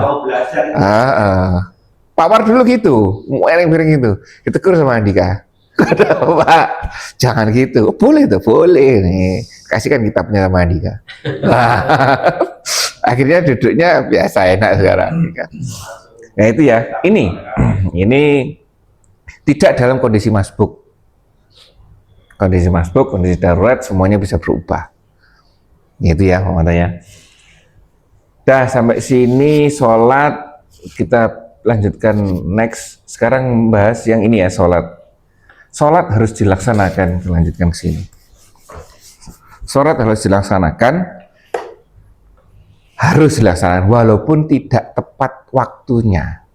Pak War dulu gitu, miring gitu. Ditegur sama Andika. Pak, jangan gitu. Boleh tuh, boleh nih. Kasihkan kitabnya sama Andika. Akhirnya duduknya biasa, enak sekarang. Nah itu ya, ini tidak dalam kondisi masbuk. Kondisi masbuk, kondisi darurat, semuanya bisa berubah. Itu ya maknanya. Dah sampai sini sholat, kita lanjutkan next. Sekarang membahas yang ini ya, sholat. Sholat harus dilaksanakan, lanjutkan ke sini. Sholat harus dilaksanakan, walaupun tidak tepat waktunya.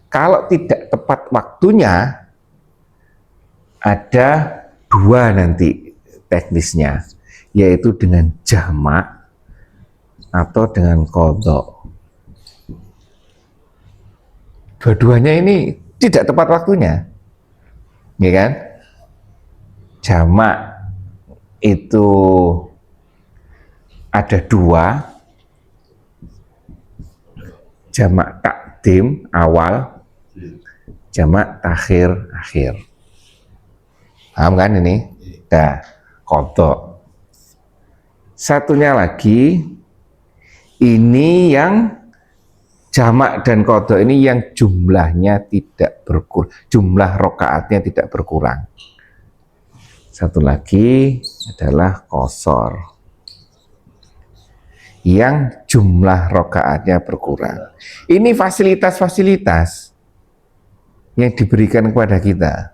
Kalau tidak tepat waktunya, ada dua nanti teknisnya, yaitu dengan jamak atau dengan qadha. Dua-duanya ini tidak tepat waktunya, ya kan? Jamak itu ada dua, jamak takdim awal, jamak takhir akhir. Paham kan ini? Nah, qadha. Satunya lagi, ini yang jamak dan qadha ini yang jumlahnya tidak berkurang, jumlah rakaatnya tidak berkurang. Satu lagi adalah qasar, yang jumlah rakaatnya berkurang. Ini fasilitas-fasilitas yang diberikan kepada kita,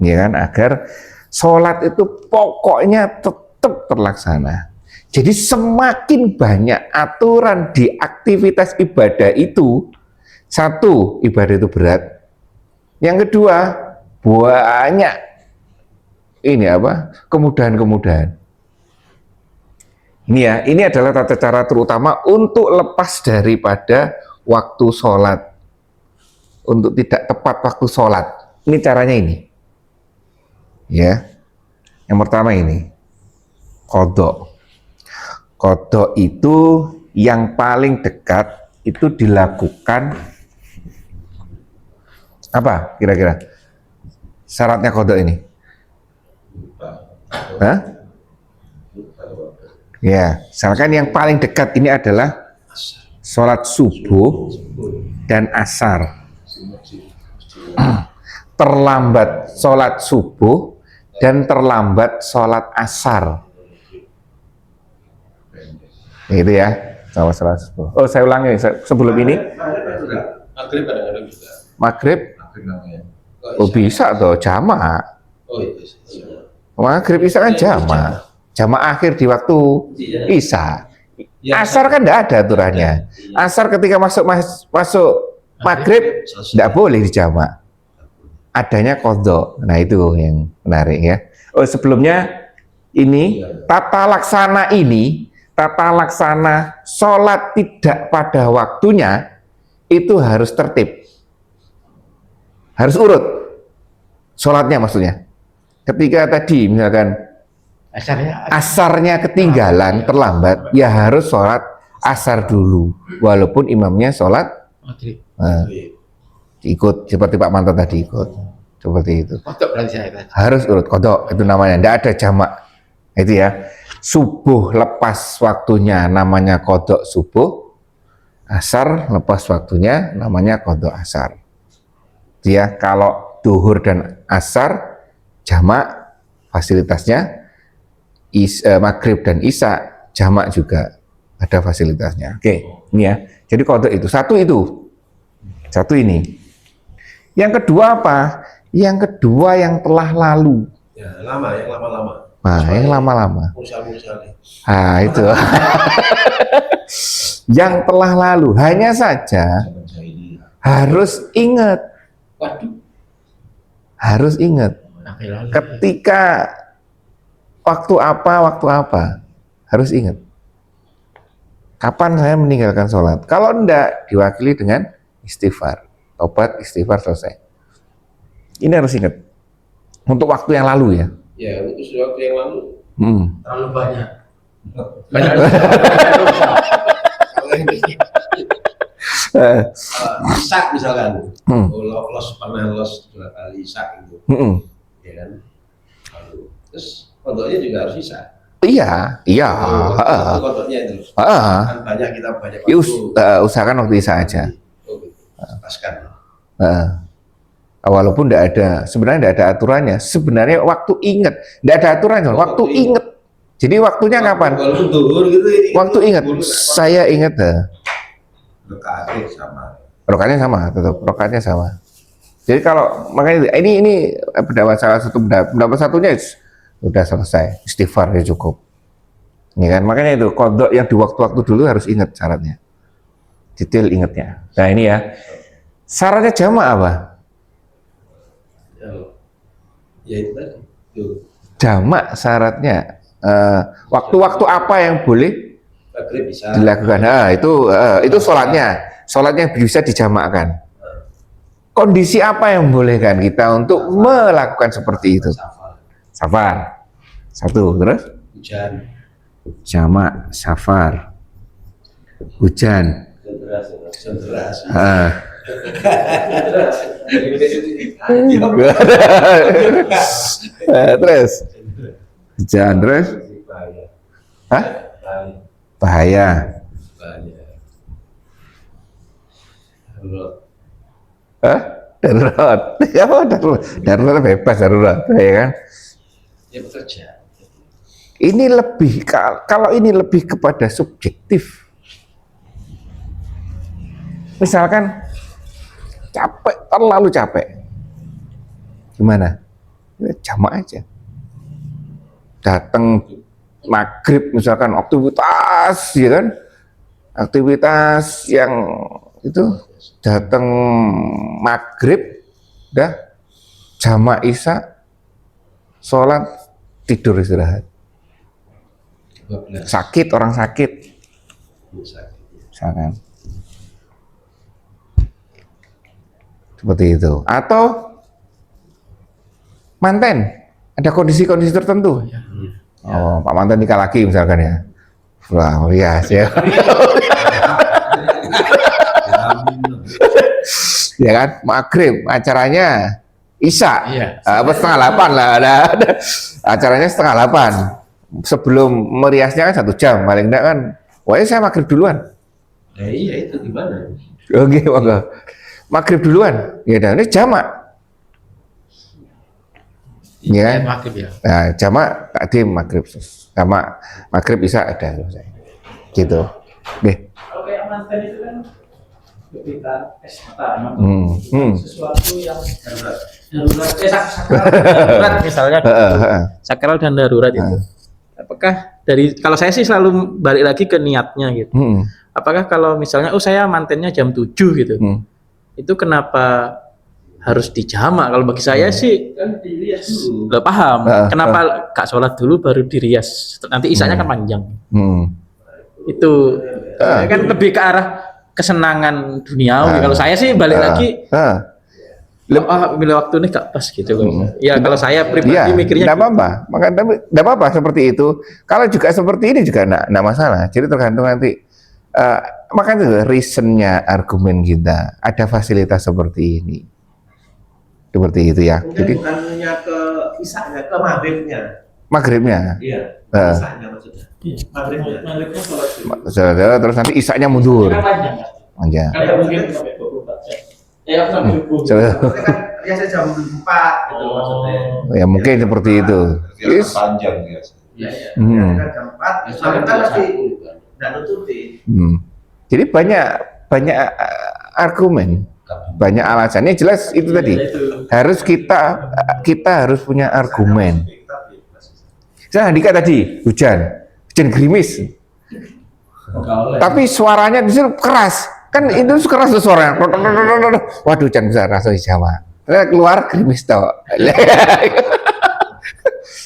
ya kan, agar sholat itu pokoknya tetap terlaksana. Jadi semakin banyak aturan di aktivitas ibadah itu, Satu, ibadah itu berat. Yang kedua, banyak kemudahan-kemudahan. Ini ya, ini adalah tata cara terutama untuk lepas daripada waktu sholat, untuk tidak tepat waktu sholat. Ini caranya ini, ya. Yang pertama ini, qadha. Qadha itu yang paling dekat itu dilakukan apa? Kira-kira syaratnya qadha ini? Hah? Ya, misalkan yang paling dekat ini adalah sholat subuh dan asar. Terlambat sholat subuh dan terlambat sholat asar. Itu ya, sama sholat subuh. Oh, saya ulangi sebelum ini. Maghrib kadang-kadang juga. Maghrib? Oh bisa toh, jamaah. Oh iya. Maghrib isya kan jamaah. Jamaah akhir di waktu isya. Asar kan tidak ada aturannya. Asar ketika masuk maghrib tidak boleh dijama'. Adanya qadha. Nah itu yang menarik ya. Oh sebelumnya ini tata laksana sholat tidak pada waktunya itu harus tertib, harus urut sholatnya maksudnya. Ketika tadi misalkan asarnya ketinggalan, terlambat, ya harus sholat asar dulu, walaupun imamnya sholat ikut, seperti Pak Manto tadi ikut, seperti itu. Harus urut qadha, itu namanya, tidak ada jamak. Itu ya, subuh lepas waktunya namanya qadha subuh, asar lepas waktunya namanya qadha asar. Itu ya, kalau duhur dan asar jamak fasilitasnya. Maghrib dan isya jamak juga ada fasilitasnya. Oke, ini ya. Jadi qadha itu satu ini. Yang kedua apa? Yang kedua yang telah lalu. Ya, lama, yang lama-lama. Nah, yang lama-lama. Musal-musal. Ah, itu. Yang telah lalu, hanya saja harus ingat. Harus ingat. Ketika waktu apa, harus ingat. Kapan saya meninggalkan sholat? Kalau enggak, diwakili dengan istighfar. Tobat, istighfar, selesai. Ini harus ingat. Untuk waktu yang lalu ya. Ya, untuk waktu yang lalu. Terlalu banyak. Isak misalkan. Pernah los 2 kali isak itu. Ya kan? Lalu, terus kodoknya juga harus isak. Iya. Kodoknya itu. Kan banyak waktu. Usahakan waktu isak aja. Lepaskan. Walaupun sebenarnya tidak ada aturannya. Sebenarnya waktu ingat, tidak ada aturannya. Waktu ingat. Jadi waktunya kapan? Walaupun duhur gitu. Waktu ingat. Saya ingat. Rakaatnya sama, tetap rakaatnya sama. Jadi kalau makanya ini salah satu pendapat satunya sudah selesai, istighfar ya cukup. Ini kan makanya itu qadha yang di waktu-waktu dulu harus ingat syaratnya, detail ingatnya. Nah ini ya syaratnya jamak apa? Ya itu tadi. Jamak syaratnya waktu-waktu apa yang boleh dilakukan? Nah, itu sholatnya bisa dijamakkan. Kondisi apa yang membolehkan kita untuk melakukan seperti itu? Safar. Satu, terus? Hujan. Jamak, safar. Hujan. Deras. Terus? Hujan, terus? Hah? Bahaya. Darurat. Ya, darurat bebas darurat, ya kan? Ya bekerja. Ini lebih kalau ini lebih kepada subjektif. Misalkan capek, terlalu capek. Gimana? Ya, jamak aja. Datang maghrib misalkan aktivitas, ya kan? Aktivitas yang itu datang maghrib, dah jamak isya, sholat, tidur istirahat. Sakit, orang sakit, misalkan seperti itu. Atau manten, ada kondisi-kondisi tertentu. Oh, Pak manten nikah lagi misalkan ya. Wah, biasa ya. Ya kan, maghrib acaranya isya, apa 7:30 lah, ada acaranya 7:30. Sebelum meriasnya kan 1 jam, paling enggak kan. Wah, saya maghrib duluan. Iya itu gimana? Oke, monggo. Maghrib duluan. Ya, dan ini jamak. Ya, Maghrib ya. nah, jamak takdim maghrib, jamak maghrib isya ada selesai. Gitu. Oke. Kalau kayak manten itu kan ketika pesta sesuatu yang darurat, darurat misalnya sakral dan darurat itu. Apakah kalau saya sih selalu balik lagi ke niatnya gitu. Apakah kalau misalnya saya mantennya jam 7 gitu. Itu kenapa harus dijamak? Kalau bagi saya sih Kan dirias dulu. nggak paham. Kenapa gak sholat dulu baru dirias? Nanti isanya kan panjang. Itu kan lebih ke arah kesenangan duniawi. Kalau saya sih balik lagi bila waktu ini gak pas gitu. Ya kalau saya pribadi mikirnya tidak apa-apa, maka tidak apa-apa seperti itu. Kalau juga seperti ini juga tidak masalah. Jadi tergantung nanti. Makanya reasonnya argumen kita ada fasilitas seperti ini, seperti itu ya. Mungkin Jadi bukannya ke isaknya, ke maghribnya. maghribnya, Iya, isaknya maksudnya. Maghribnya sholat dulu. terus nanti isaknya mundur, panjang. kayak mungkin sampai 24 jam. Ya sampai subuh. Maksudnya kan biasa jam 4 gitu loh maksudnya. Ya mungkin seperti itu. Yes. Panjang biasa. Iya, iya. Ya, kan jam 4, maghrib kan pasti nggak nutupi. Jadi banyak argumen, banyak alasannya. Jelas itu tadi harus kita harus punya argumen. Saya Andika tadi hujan gerimis, tapi suaranya di situ keras, kan itu keras tuh suaranya. Waduh, hujan besar rasa Jawa. Keluar gerimis toh.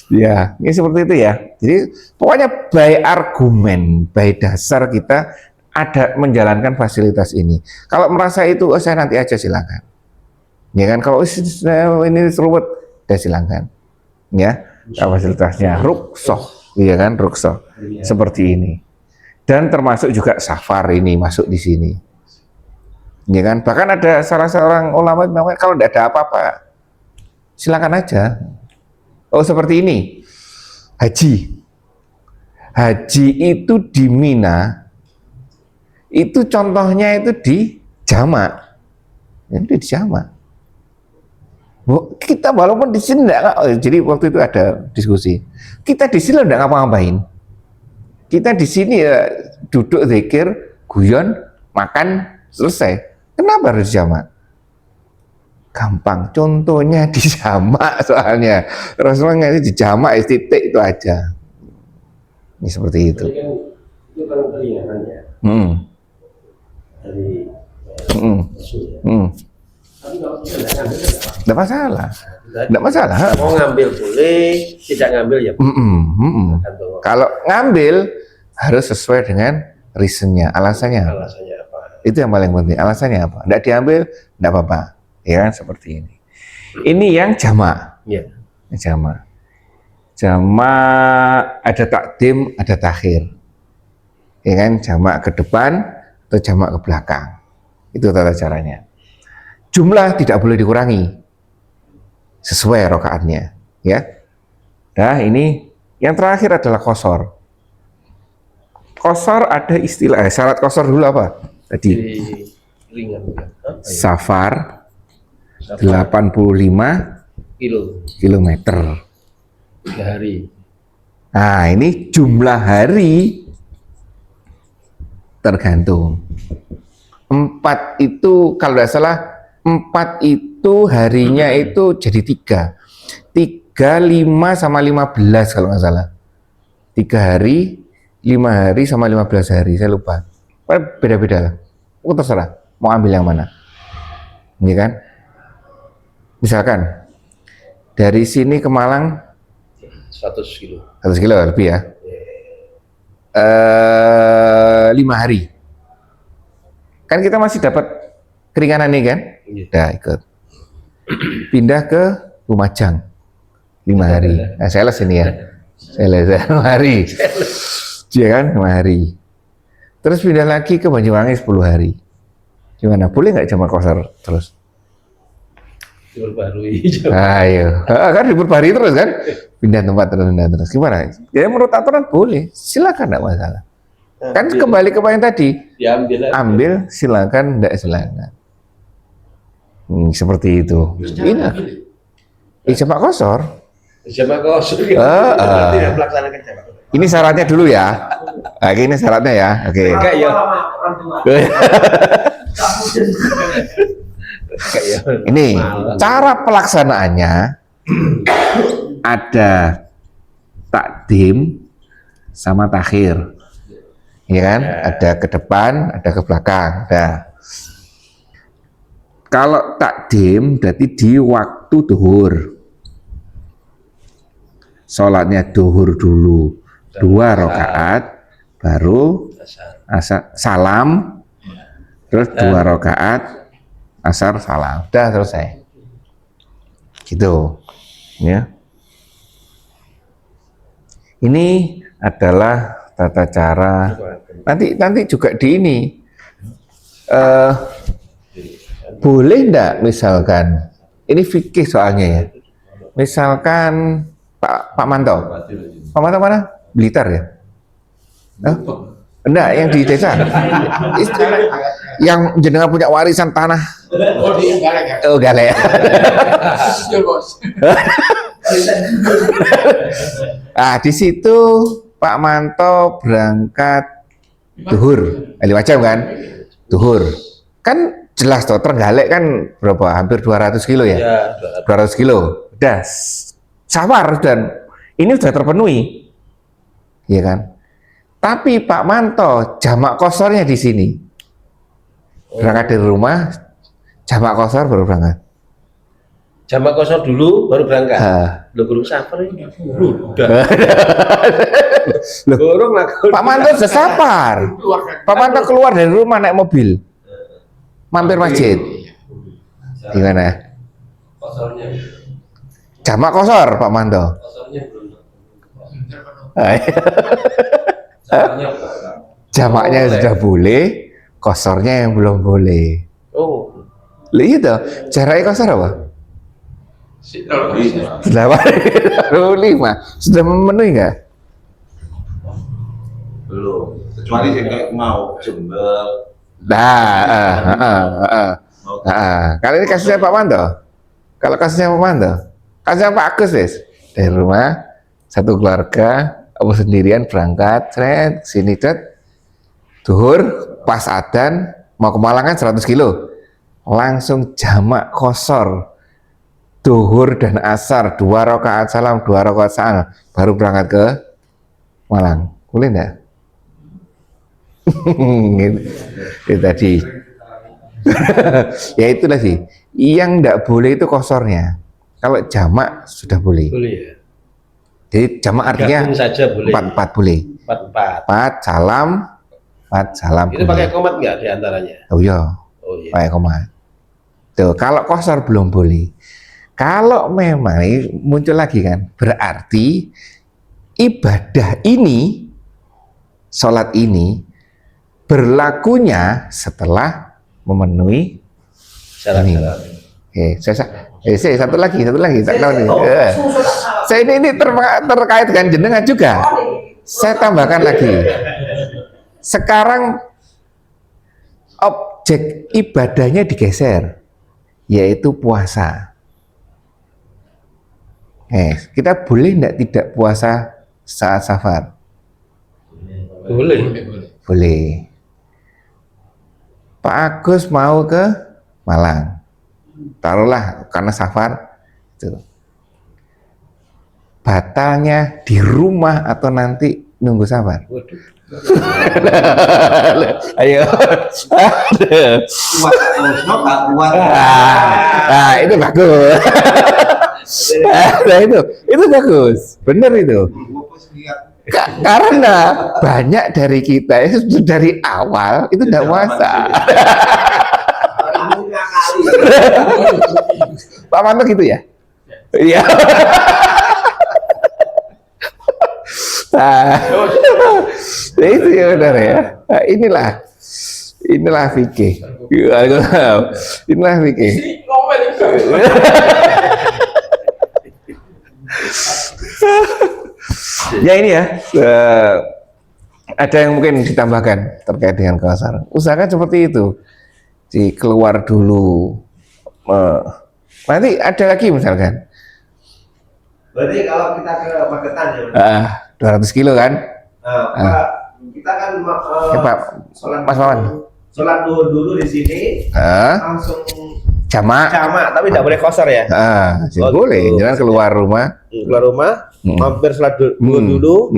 Ya, ini seperti itu ya. Jadi pokoknya by argumen, by dasar kita ada menjalankan fasilitas ini. Kalau merasa itu, saya nanti aja silakan. Ya kan, kalau ini seruput, ya silakan. Ya, fasilitasnya ruksoh, ya kan, ruksoh seperti ini. Dan termasuk juga safar ini masuk di sini. Ya kan, bahkan ada salah seorang ulama bilang kalau tidak ada apa-apa, silakan aja. Oh seperti ini, haji itu di Mina, itu contohnya itu di jamak, itu di jamak. Kita walaupun di sini enggak, jadi waktu itu ada diskusi, kita di sini enggak ngapa-ngapain, kita di sini ya duduk zikir, guyon, makan, selesai. Kenapa harus jamak? Gampang, contohnya di jamak soalnya. Rasulullah ini di jamak titik itu aja. Ini seperti itu. Itu kan keringanannya dari tapi kalau Tidak masalah. Tidak masalah. mau ngambil boleh, tidak ngambil ya. Kalau ngambil harus sesuai dengan reasonnya, alasannya. Alasannya apa? Itu yang paling penting. Alasannya apa? Tidak diambil, tidak apa-apa. Ya kan seperti ini. Ini yang jamak. Iya. Jamak. Jamak ada takdim, ada takhir. Ya kan, jamak ke depan atau jamak ke belakang. Itu tata caranya. Jumlah tidak boleh dikurangi. Sesuai rakaatnya, ya. Nah, ini yang terakhir adalah qashar. Qashar ada istilah, syarat qashar dulu apa? Tadi Ringan. safar 85 kilometer. 3 hari. Nah, ini jumlah hari tergantung. 4 itu kalau tidak salah 4 itu harinya itu jadi 3. 3, 5 sama 15 kalau nggak salah. 3 hari, 5 hari sama 15 hari, saya lupa. Beda-beda lah. Terserah. mau ambil yang mana? Iya kan? Misalkan dari sini ke Malang 100 kilo. 100 kilo lebih ya. 5 hari. Kan kita masih dapat keringanan nih kan? Udah ikut. Pindah ke Lumajang 5 hari. Nah, sales ini ya. Sales 5 hari. Iya kan? 5 hari. Terus pindah lagi ke Banyuwangi 10 hari. Gimana? Boleh nggak jamak kosor terus? Diperbarui. Ayo, kan diperbarui terus kan? Pindah tempat terus. Gimana? Ya menurut aturan boleh. Silakan, nggak masalah. Kan kembali ke yang tadi. Diambil aja. Ambil, silakan, enggak silakan. Seperti itu. Ini jamak kosor. Jamak kosor. Tidak melaksanakan jamak kosor. Ini syaratnya dulu ya. Oke, ini syaratnya ya. Oke. Enggak ya. Ini cara pelaksanaannya ada takdim sama takhir. Ya kan? Ada ke depan, ada ke belakang. Nah, kalau takdim berarti di waktu duhur. Sholatnya duhur dulu 2 rakaat, baru asar, salam, terus 2 rakaat, asar, salam. Udah selesai. Gitu. Ya. Ini adalah tata cara. Nanti juga di ini. Boleh enggak misalkan, ini fikih soalnya ya. Misalkan Pak Manto mana? Blitar ya? Enggak, yang di desa. Yang jenengan punya warisan tanah. Oh, Galek. Ah, di situ Pak Manto berangkat duhur, Lumajang kan? Duhur. Kan jelas toh, Trenggalek kan berapa? Hampir 200 kilo ya? 200 kilo. Udah sawar dan ini sudah terpenuhi. Iya kan? Tapi Pak Manto jamak kosornya di sini. Berangkat dari rumah, jamak kosor baru berangkat. Jamak kosor dulu baru berangkat. Lo guru safar ini. Pak Manto sudah safar. Pak Manto keluar dari rumah naik mobil. Mampir masjid. Gimana? Kosornya. Jamak kosor Pak Manto. Kosornya belum. Jamaknya sudah boleh, kosornya yang belum boleh. Oh. Lihat itu, jaraknya kosor apa? 85. Sudah memenuhi nggak? Belum. Kecuali kayak mau Jembel. Kali ini kasusnya Pak Manto. Kalau kasusnya Pak Manto, kasusnya Pak Agus wes dari rumah satu keluarga, aku sendirian berangkat, sini duhur, pas adzan mau ke Malang kan 100 kilo, langsung jamak kosor, duhur dan asar 2 rakaat salam, 2 rakaat salam, baru berangkat ke Malang. Boleh enggak? Itu tadi. Ya itulah sih. Yang enggak boleh itu kosornya. Kalau jamak sudah boleh. Boleh ya. Jadi jamak artinya saja boleh. 4 boleh. 4 salam, 4 salam. Itu pakai komat nggak diantaranya? Oh iya. Oh iya. Pakai komat. Tuh, kalau kosor belum boleh. Kalau memang ini muncul lagi kan, berarti ibadah ini, sholat ini berlakunya setelah memenuhi ini. Saya satu lagi. Tak tahu nih. Saya ini terkait dengan jenengan juga. Saya tambahkan lagi. Sekarang objek ibadahnya digeser, yaitu puasa. Kita boleh tidak puasa saat safar? Boleh. Pak Agus mau ke Malang, taruhlah karena safar, itu. Batalnya di rumah atau nanti nunggu safar. Waduh. Ayo. Kuat, nggak kuat. Nah, itu bagus. Nah, itu bagus. Bener itu. Karena banyak dari kita itu dari awal itu tidak puasa. Pak Manto gitu ya? Iya. Nah, itu ya benar ya. Nah, inilah fikih. Inilah fikih. Ya ini ya. Ada yang mungkin ditambahkan terkait dengan kewasaran. Usahakan seperti itu. Keluar dulu. Nanti ada lagi misalkan. Berarti kalau kita ke Magetan ya, 200 kilo kan? Kita kan Pak Mas Wawan. sholat dulu di sini, langsung Jamak, tapi tidak boleh kosor ya? boleh. Jangan keluar rumah. Mampir sholat dulu,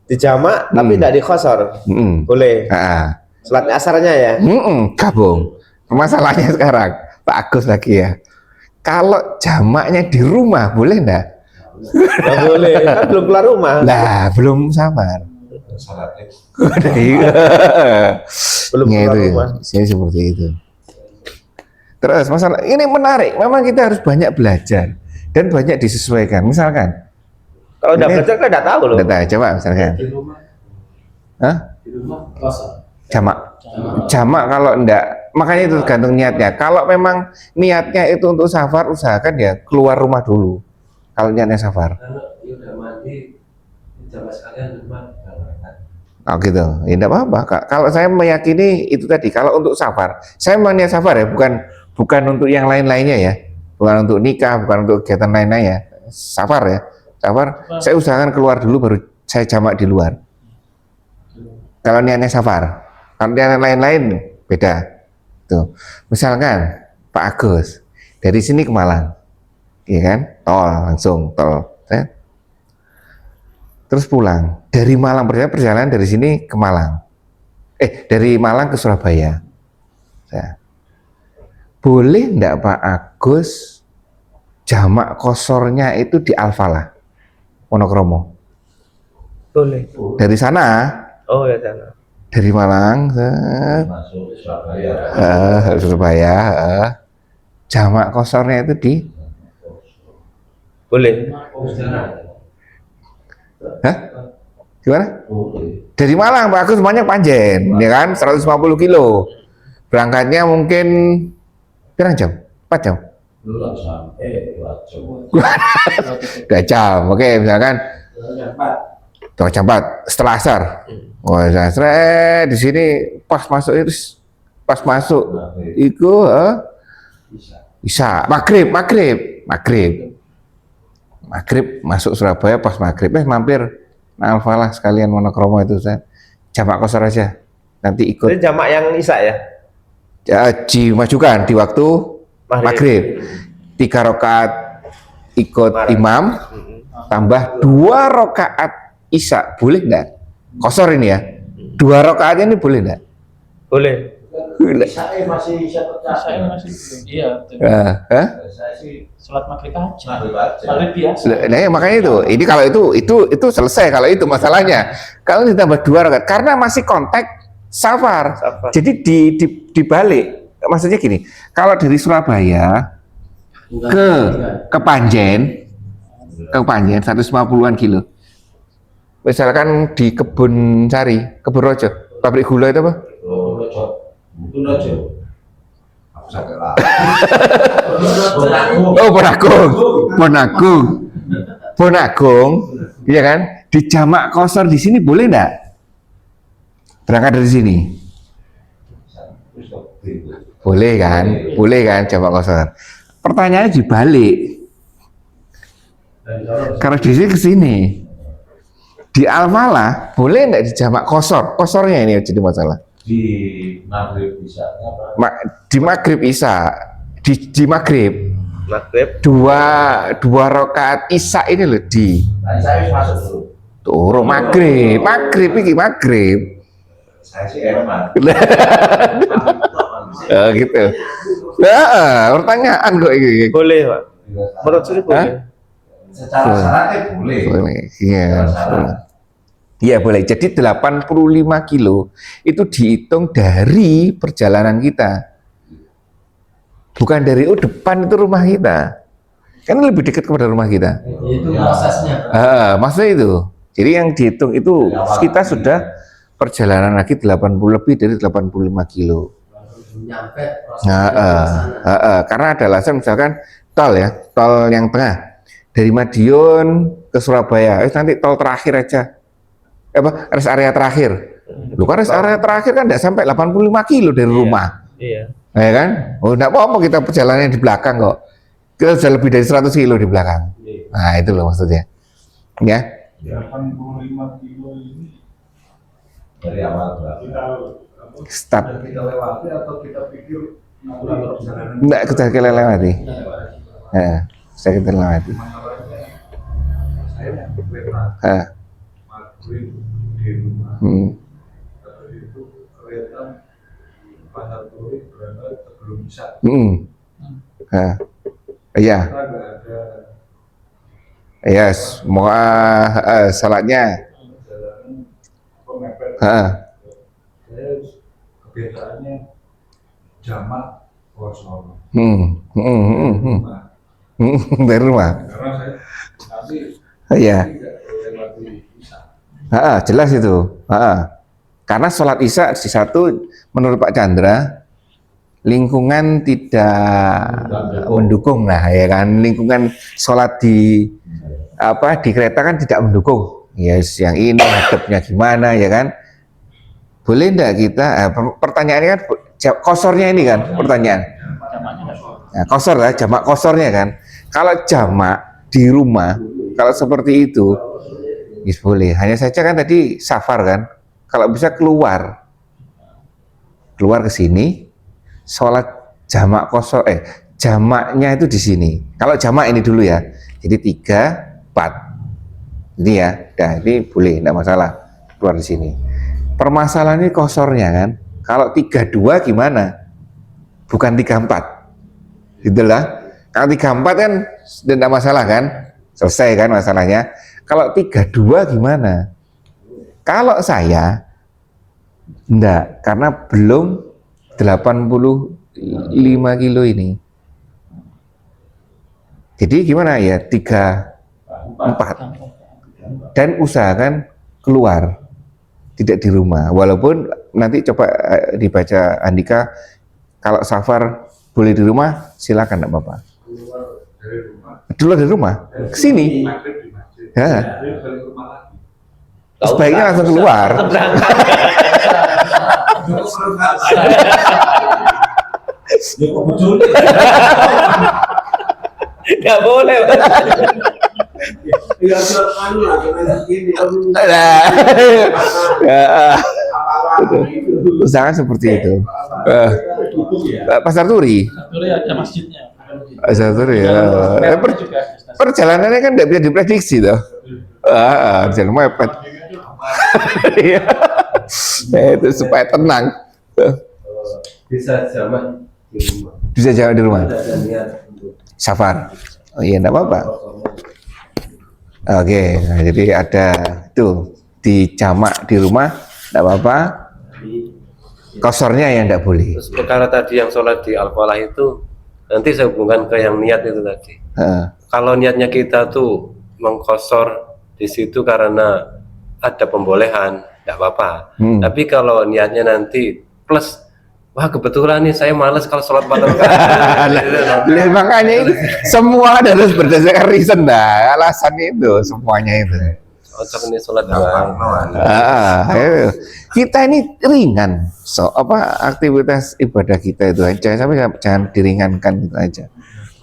di jamak, tapi tidak di kosor. Boleh. Sholat asarnya ya? Gabung. Masalahnya sekarang, Pak Agus lagi ya. Kalau jamaknya di rumah, boleh enggak? Nggak boleh, kan belum keluar rumah. Lah, belum safar. Belum keluar rumah. Saya seperti itu. Terus masalah ini menarik. Memang kita harus banyak belajar dan banyak disesuaikan. Misalkan, kalau udah belajar kan nggak tahu loh. Coba misalkan. Jamak kalau enggak, makanya itu tergantung niatnya. Kalau memang niatnya itu untuk safar, usahakan ya keluar rumah dulu. Kalau niatnya safar. Oh gitu, ya enggak apa-apa. Kalau saya meyakini itu tadi, kalau untuk safar, saya memang niat safar ya, bukan untuk yang lain-lainnya ya, bukan untuk nikah, bukan untuk kegiatan lain-lainnya. Safar ya, safar. Saya usahakan keluar dulu, baru saya jamak di luar. Kalau niatnya safar, kalau niatnya lain-lain beda. Tuh, misalkan Pak Agus dari sini ke Malang. Iya kan, langsung tol, terus pulang dari Malang, perjalanan dari sini ke Malang, dari Malang ke Surabaya. Boleh enggak Pak Agus jamak kosornya itu di Al-Falah, Wonokromo? Boleh. Dari sana? Oh ya sana. Dari Malang Masuk Surabaya. Surabaya, jamak kosornya itu di boleh. Hah? Gimana? Dari Malang Pak Agus semuanya Panjen, ya kan? 150 kilo. Berangkatnya mungkin berapa jam? 4 jam? Belum sampai 2 jam. 2 jam, oke misalkan 2 jam 4 setelah asar. Di sini pas masuk itu bisa maghrib masuk Surabaya, pas maghrib mampir Al-Falah sekalian Wonokromo itu saya jamak kosor aja, nanti ikut. Itu jamak yang isya ya? Dimajukan di waktu maghrib 3 rakaat ikut imam, tambah 2 rakaat isya, boleh enggak? Kosor ini ya, 2 rakaat ini boleh enggak? Boleh. Saya masih iya. Sholat maghrib aja. Maghrib biasa. Nah, ya, makanya itu. Ini kalau itu selesai kalau itu masalahnya. Kalau ditambah 2 rakaat karena masih konteks safar. Jadi dibalik. Maksudnya gini, kalau dari Surabaya ke Panjen 150-an kilo. Misalkan di Kebun Sari, Kebun Rojo, pabrik gula itu apa? Bonagung, iya kan? Di jamak kosor di sini boleh enggak? Berangkat dari sini. Boleh kan jamak kosor. Pertanyaannya dibalik. Kalau di sini ke sini, di Al-Falah boleh enggak di jamak kosor? Kosornya ini jadi masalah. Di maghrib bisa Di maghrib isya, di maghrib Maghrib 2 rakaat isya ini loh di. saya masuk dulu. Turu maghrib iki maghrib. Saya sih enak. Gitu. Nah, pertanyaan kok iki. Boleh, Pak. Menurut saya boleh. Secara syaratnya boleh. Boleh. Iya. Iya boleh. Jadi 85 kilo itu dihitung dari perjalanan kita. Bukan dari depan itu rumah kita. Kan lebih dekat kepada rumah kita. Itu prosesnya. Maksudnya itu. Jadi yang dihitung itu kita sudah perjalanan lagi 80 lebih dari 85 kilo. Nyampe prosesnya. Karena ada alasan misalkan tol ya, tol yang tengah dari Madiun ke Surabaya, nanti tol terakhir aja, rest area terakhir. Lu kan rest area terakhir kan tidak sampai 85 kilo dari rumah, Iya. ya kan? Oh, tidak apa-apa kita perjalanan di belakang kok, kita sudah lebih dari 100 kilo di belakang. Nah itu loh maksudnya, ya. 85 kilo ini Dari awal berapa? kita Start. Kita lewati atau kita pikir perjalanan Enggak, kita lewati. Saya kita lewati. saya yang kereta maghrib di rumah. Tapi itu kereta pasar turi berangkat sebelum bisa. Iya. Kita nggak ada Yes, mau salatnya. perjalanan pemepet. Saya kebiasaannya jamak kosong. Dari rumah. Karena saya nanti Iya. tidak lewati bisa. Jelas itu. Karena sholat isya di satu menurut Pak Chandra lingkungan tidak mendukung lah ya kan, lingkungan sholat di di kereta kan tidak mendukung. Yes, yang ini hadapnya gimana ya kan? Boleh enggak kita pertanyaannya kan kosornya ini kan pertanyaan. Nah, kosor lah, jamak kosornya kan. Kalau jamak di rumah, kalau seperti itu, yes, boleh. Hanya saja kan tadi safar kan. Kalau bisa keluar ke sini, sholat jamak kosor, jamaknya itu di sini. Kalau jamak ini dulu ya, jadi 3, 4. Ini ya, nah ini boleh, tidak masalah keluar di sini. Permasalahannya kosornya kan. Kalau 32 gimana? Bukan 34. Itulah. Kalau 34 kan tidak masalah kan? Selesai kan masalahnya. Kalau 32 gimana? Kalau saya enggak, karena belum 85 kilo ini. Jadi gimana ya? 3, 4. Dan usahakan keluar, tidak di rumah. Walaupun nanti coba dibaca Andika, kalau safar boleh di rumah, silakan, enggak apa-apa. Keluar dari rumah, ke sini. Ya. Sebaiknya langsung keluar. Nggak boleh. Usahakan seperti itu. Pasar Turi. Turi ada masjidnya. Pasar Turi ya. Perjalanannya kan tidak bisa diprediksi toh. Jangan mepet. Itu supaya tenang. Bisa jamak di rumah. Bisa jamak di rumah. Ada niat untuk Safar. Oh iya, enggak apa-apa. Oke, nah, jadi ada tuh di jamak di rumah, enggak apa-apa. Kosornya yang enggak boleh. Terus perkara tadi yang sholat di Al-Falah itu nanti saya hubungkan ke yang niat itu tadi. Kalau niatnya kita tuh mengkosor di situ karena ada pembolehan, enggak apa-apa. Tapi kalau niatnya nanti plus, wah kebetulan nih saya malas kalau sholat malam. Nah, makanya itu semua harus berdasarkan reason dah, alasan itu semuanya itu. Cocok nih sholat doang. Kita ini ringan, aktivitas ibadah kita itu aja, jangan diringankan itu aja.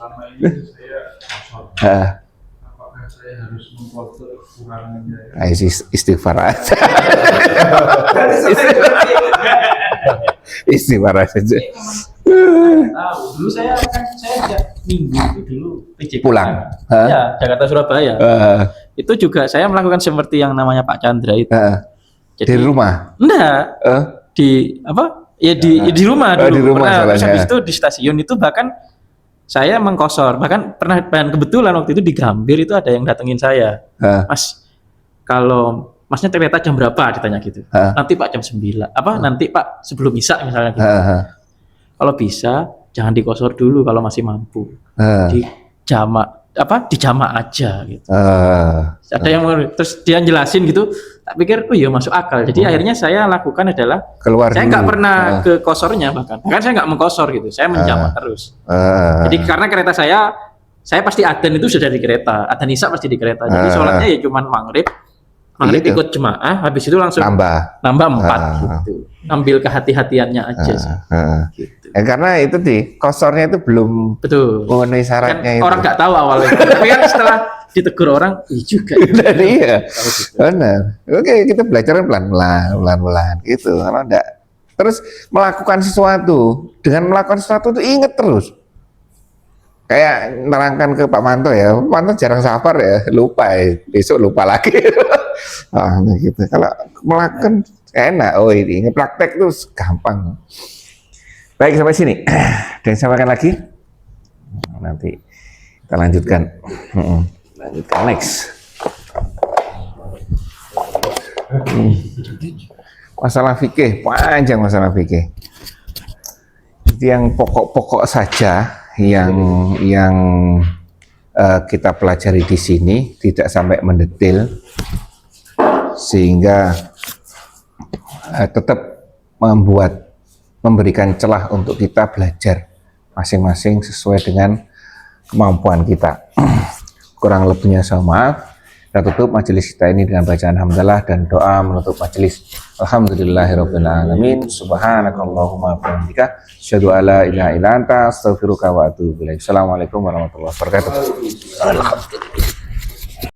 selama ini saya kosong. Apakah saya harus memfoto kekurangannya? Istighfar aja. Istighfar aja. Tahu, dulu saya tiap minggu itu dulu PJK. Pulang. Ya, Jakarta Surabaya. itu juga saya melakukan seperti yang namanya Pak Chandra itu. Di rumah? Enggak. Di apa? Ya di rumah dulu. Di rumah Terus habis itu di stasiun itu bahkan saya mengkosor. Bahkan pernah kebetulan waktu itu di Gambir itu ada yang datengin saya. Mas, kalau Masnya ternyata jam berapa ditanya gitu. Nanti Pak jam 9. Nanti Pak sebelum Isya misalnya gitu. Kalau bisa jangan dikosor dulu kalau masih mampu. Di jamak aja gitu. Ada yang terus dia jelasin gitu, tak pikir oh iya masuk akal. Jadi akhirnya saya lakukan adalah saya nggak pernah ke kosornya bahkan saya nggak mengkosor gitu, saya menjamak terus. Jadi karena kereta saya pasti adzan itu sudah di kereta, adzan isya pasti di kereta. Jadi sholatnya ya cuman maghrib ikut jemaah, habis itu langsung nambah 4 gitu. Ambil kehati-hatiannya aja sih. Gitu. Karena itu kosornya itu belum memenuhi syaratnya. Kan orang nggak tahu awalnya, tapi kan setelah ditegur orang, iya juga. Iya, benar. Oke, kita belajar pelan-pelan gitu. Kalau enggak, terus melakukan sesuatu, dengan melakukan sesuatu itu ingat terus. Kayak nerangkan ke Pak Manto ya, Pak Manto jarang safar ya, lupa ya, besok lupa lagi. Gitu. Kalau melakukan enak, ini praktek tuh gampang. Baik, sampai sini. Ada yang sampaikan lagi? Nanti kita lanjutkan. Lanjutkan next. Masalah fikih, panjang masalah fikih. Itu yang pokok-pokok saja yang kita pelajari di sini, tidak sampai mendetail, sehingga tetap memberikan celah untuk kita belajar masing-masing sesuai dengan kemampuan kita. Kurang lebihnya saya maaf. Kita tutup majelis kita ini dengan bacaan hamdalah dan doa menutup majelis. Alhamdulillahirabbil alamin. Subhanakallahumma wa bihamdika asyhadu an la ilaha illa anta astaghfiruka wa atubu ilaik. Assalamualaikum warahmatullahi wabarakatuh.